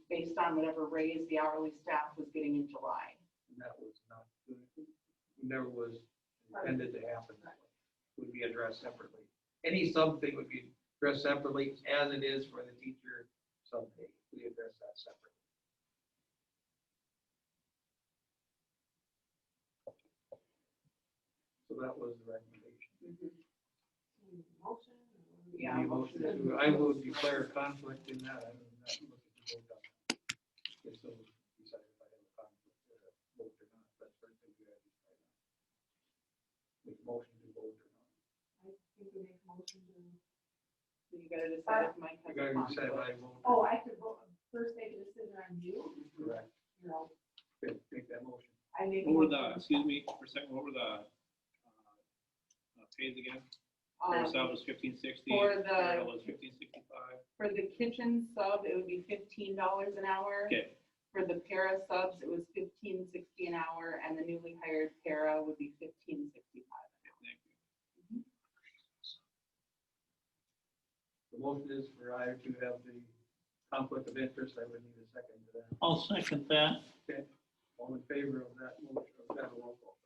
based on whatever raise the hourly staff was getting in July. And that was not, never was intended to happen that way. Would be addressed separately. Any sub thing would be addressed separately as it is for the teacher sub pay. We address that separately. So that was the recommendation. Motion? Yeah, Any motion to- I will declare a conflict in that. I will not look at the vote on that. If so, decide if I have a conflict or a vote or not. That's the first thing we have to decide on. Make a motion to vote or not. I think we make a motion to. So you gotta decide if Mike You has a gotta decide if conflict. I vote. Oh, I could vote, first make a decision on you, Correct. you know, Okay, make that motion. I make. a What were the, motion. excuse me for a second, what were the pays again? Para sub was 1560. For the- Para was 1565. For the kitchen sub, it would be $15 an hour. Okay, For the para subs, it was $15.60 an hour, and the newly hired para would be $15.65. thank you. The motion is for I to have the conflict of interest. I would need a second to that. I'll second that. Okay, all in favor of that motion, of that roll call?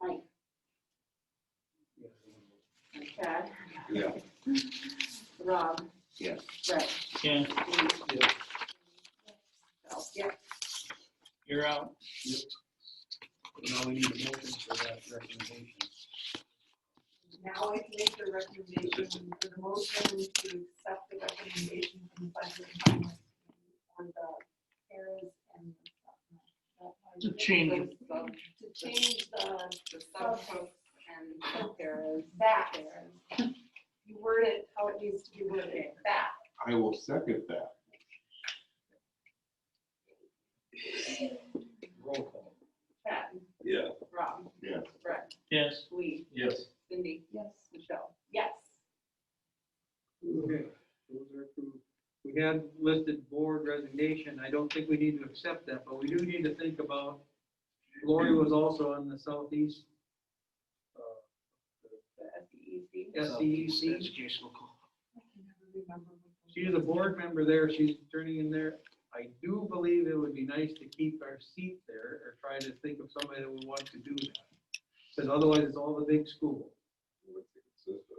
Mike, Yes. Chad, Yeah. Rob, Yes. Brett, Yeah, Lee, Yes. Bill. Yeah. you're out. Now we need a motion for that recommendation. Now I can make the recommendation for the motion to accept the recommendation from the budget and finance on the paras and. To change it. To change the The sub cooks and sub paras. that. You word it how it needs to be worded, that. I will second that. Roll call. Chad, Yeah. Rob, Yes. Brett, Yes. Lee, Yes. Cindy, Yes. Michelle. Yes. Okay, those are approved. We had listed board resignation. I don't think we need to accept that, but we do need to think about, Lori was also on the southeast The SEEC. SEEC. Educational call. I can never remember. She's a board member there. She's turning in there. I do believe it would be nice to keep our seat there or try to think of somebody that would want to do that. Because otherwise it's all the big school. What's it consist of?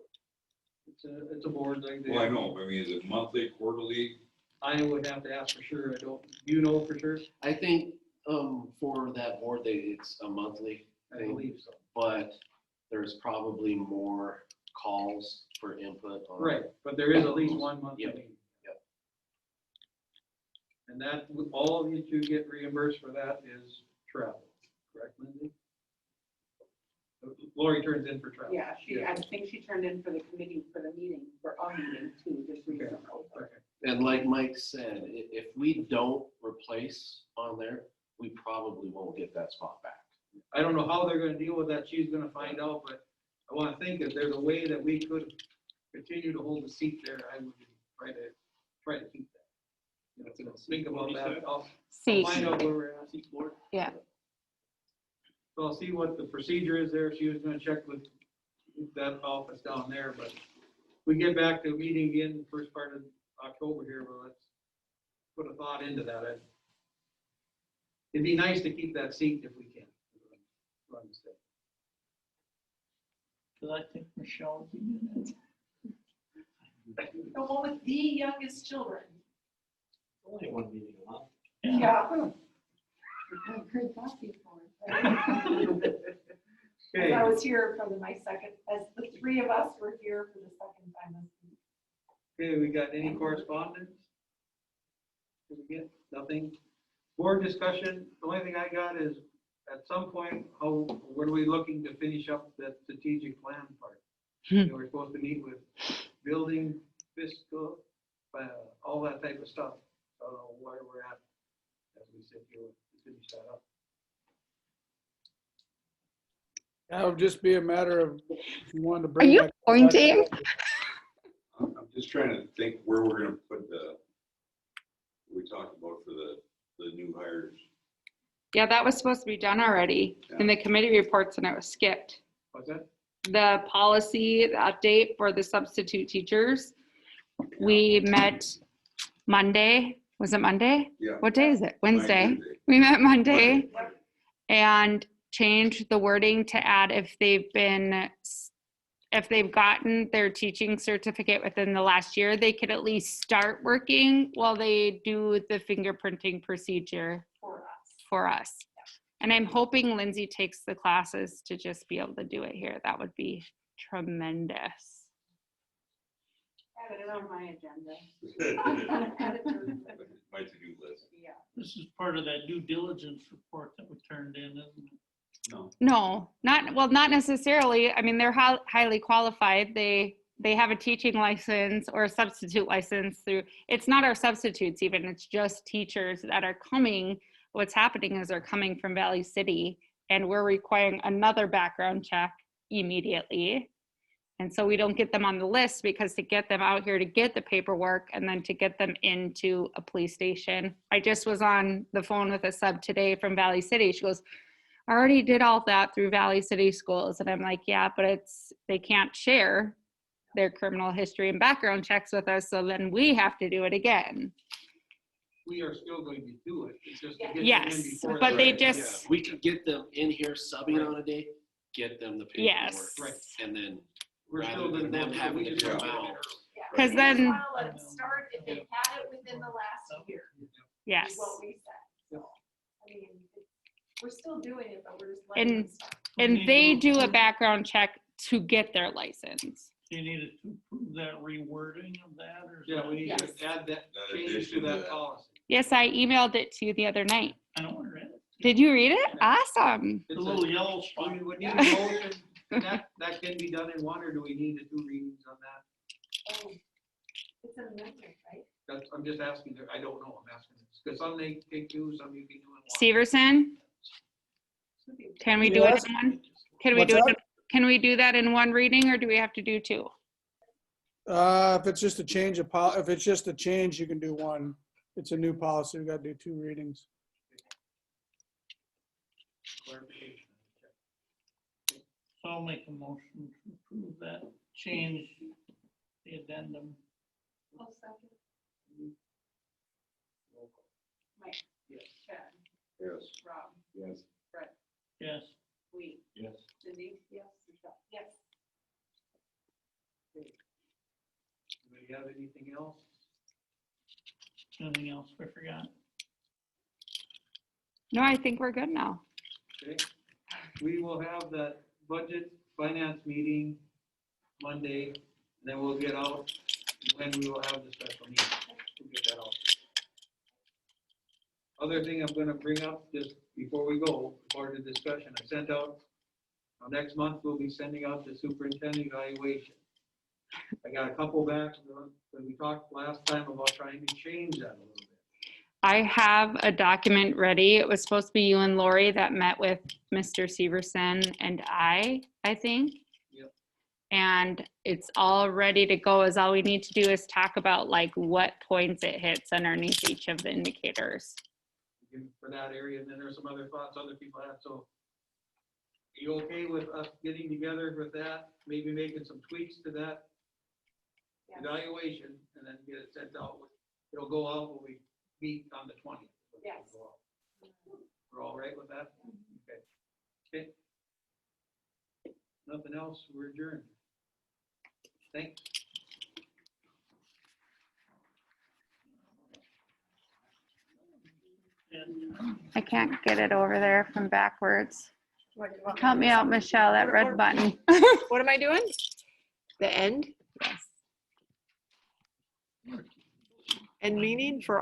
It's a board like that. Well, I know, but I mean, is it monthly, quarterly? I would have to ask for sure. I don't, do you know for sure? I think, for that board, it's a monthly I thing, believe so. but there's probably more calls for input on. Right, but there is at least 1 month. Yep, meeting. yep. And that, all of you get reimbursed for that is travel, correct, Lindsay? Lori turns in for travel. Yeah, I think she turned in for the committee, for the meeting, for a meeting too, just recently. Okay. And like Mike said, if we don't replace on there, we probably won't get that spot back. I don't know how they're gonna deal with that, she's gonna find out, but I wanna think if there's a way that we could continue to hold the seat there, I would try to keep that. You know, think about that, I'll See, find out where we're at. Seat board? yeah. So I'll see what the procedure is there. She was gonna check with that office down there, but we get back to meeting again first part of October here, but let's put a thought into that. It'd be nice to keep that seat if we can. Cause I think Michelle would be good The one with the youngest children. Only one meeting a month. at it. Yeah. Great coffee for Okay, I was here for my second, as the three of us were here for the second time. okay, we got any correspondence? Did we get nothing? Board discussion, the only thing I got is, at some point, when are we looking to finish up that strategic plan part? We're supposed to meet with building, fiscal, all that type of stuff. I don't know where we're at, as we sit here to finish that up. That would just be a matter of if you wanted to Are bring. you that- pointing? I'm just trying to think where we're gonna put we talked about for the new hires. Yeah, that was supposed to be done already in the committee reports and it was skipped. What's that? The policy, the update for the substitute teachers. We met Monday. Was it Monday? Yeah. What day is it? Wednesday. We met Monday and changed the wording to add if they've gotten their teaching certificate within the last year, they could at least start working while they do the fingerprinting procedure for us. And I'm hoping Lindsay takes the classes to just be able to do it here. That would be tremendous. Put it on my agenda. My to-do list. Yeah. This is part of that due diligence report that we turned in, isn't it? No, not necessarily. I mean, they're highly qualified. They have a teaching license or a substitute license through, it's not our substitutes even, it's just teachers that are coming. What's happening is they're coming from Valley City and we're requiring another background check immediately. And so we don't get them on the list, because to get them out here to get the paperwork and then to get them into a police station. I just was on the phone with a sub today from Valley City. She goes, I already did all that through Valley City Schools. And I'm like, yeah, but they can't share their criminal history and background checks with us. So then we have to do it again. We are still going to do it. It's just to get them in Yes, before but they the- just, Yeah, we could get them in here subbing on a day, get them the paperwork. yes. Right. And then We're still rather gonna than them go- having we to just come wanna get it out. early. Yeah, 'Cause we just then- wanna let them start if they had it within the last year, Yes. is what we said. So, I mean, we're still doing it, but we're just letting them And, start. and they do a background check to get their license. Do you need to approve that rewording of that, or? is Yeah, that- we need Yes. to add that, That change to addition to that that. policy. Yes, I emailed it to you the other night. I don't want to read it. Did you read it? Awesome. The It's little a- yellow spot. We would need a motion, that can be done in one, or do we need to do readings on that? Oh, it's an amendment, right? I'm just asking, I don't know, I'm asking, because some they take two, some you can do in one. Severson, Should be. can we do it Yes. in one? Can we What's do that? it? Can we do that in one reading, or do we have to do two? If it's just a change if it's just a change, you can do one. It's a new policy. We got to do 2 readings. Clarification. So I'll make a motion to approve that change, the addendum. I'll second. Mike. Yes. Chad. Yes. Rob. Yes. Brett. Yes. Lee. Yes. Cindy. Yes. Michelle. Yes. Anybody have anything else? Anything else I forgot? No, I think we're good now. Okay, we will have that budget finance meeting Monday, and then we'll get out when we will have the special meeting. We'll get that out. Other thing I'm gonna bring up just before we go, part of the discussion, I sent out, next month, we'll be sending out the superintendent evaluation. I got a couple back when we talked last time about trying to change that a little bit. I have a document ready. It was supposed to be you and Lori that met with Mr. Severson and I think. Yep. And it's all ready to go, is all we need to do is talk about like what points it hits underneath each of the indicators. For that area, and then there's some other thoughts other people have, so. Are you okay with us getting together with that, maybe making some tweaks to that Yes. evaluation, and then get it sent out? It'll go out when we meet on the 20th. Yes. We're all right with that? Okay. Okay. Nothing else, we're adjourned. Thanks. I can't get it over there from backwards. What do you want? Help me out, Michelle, that red button. What am I doing? The end? Yes. End meeting for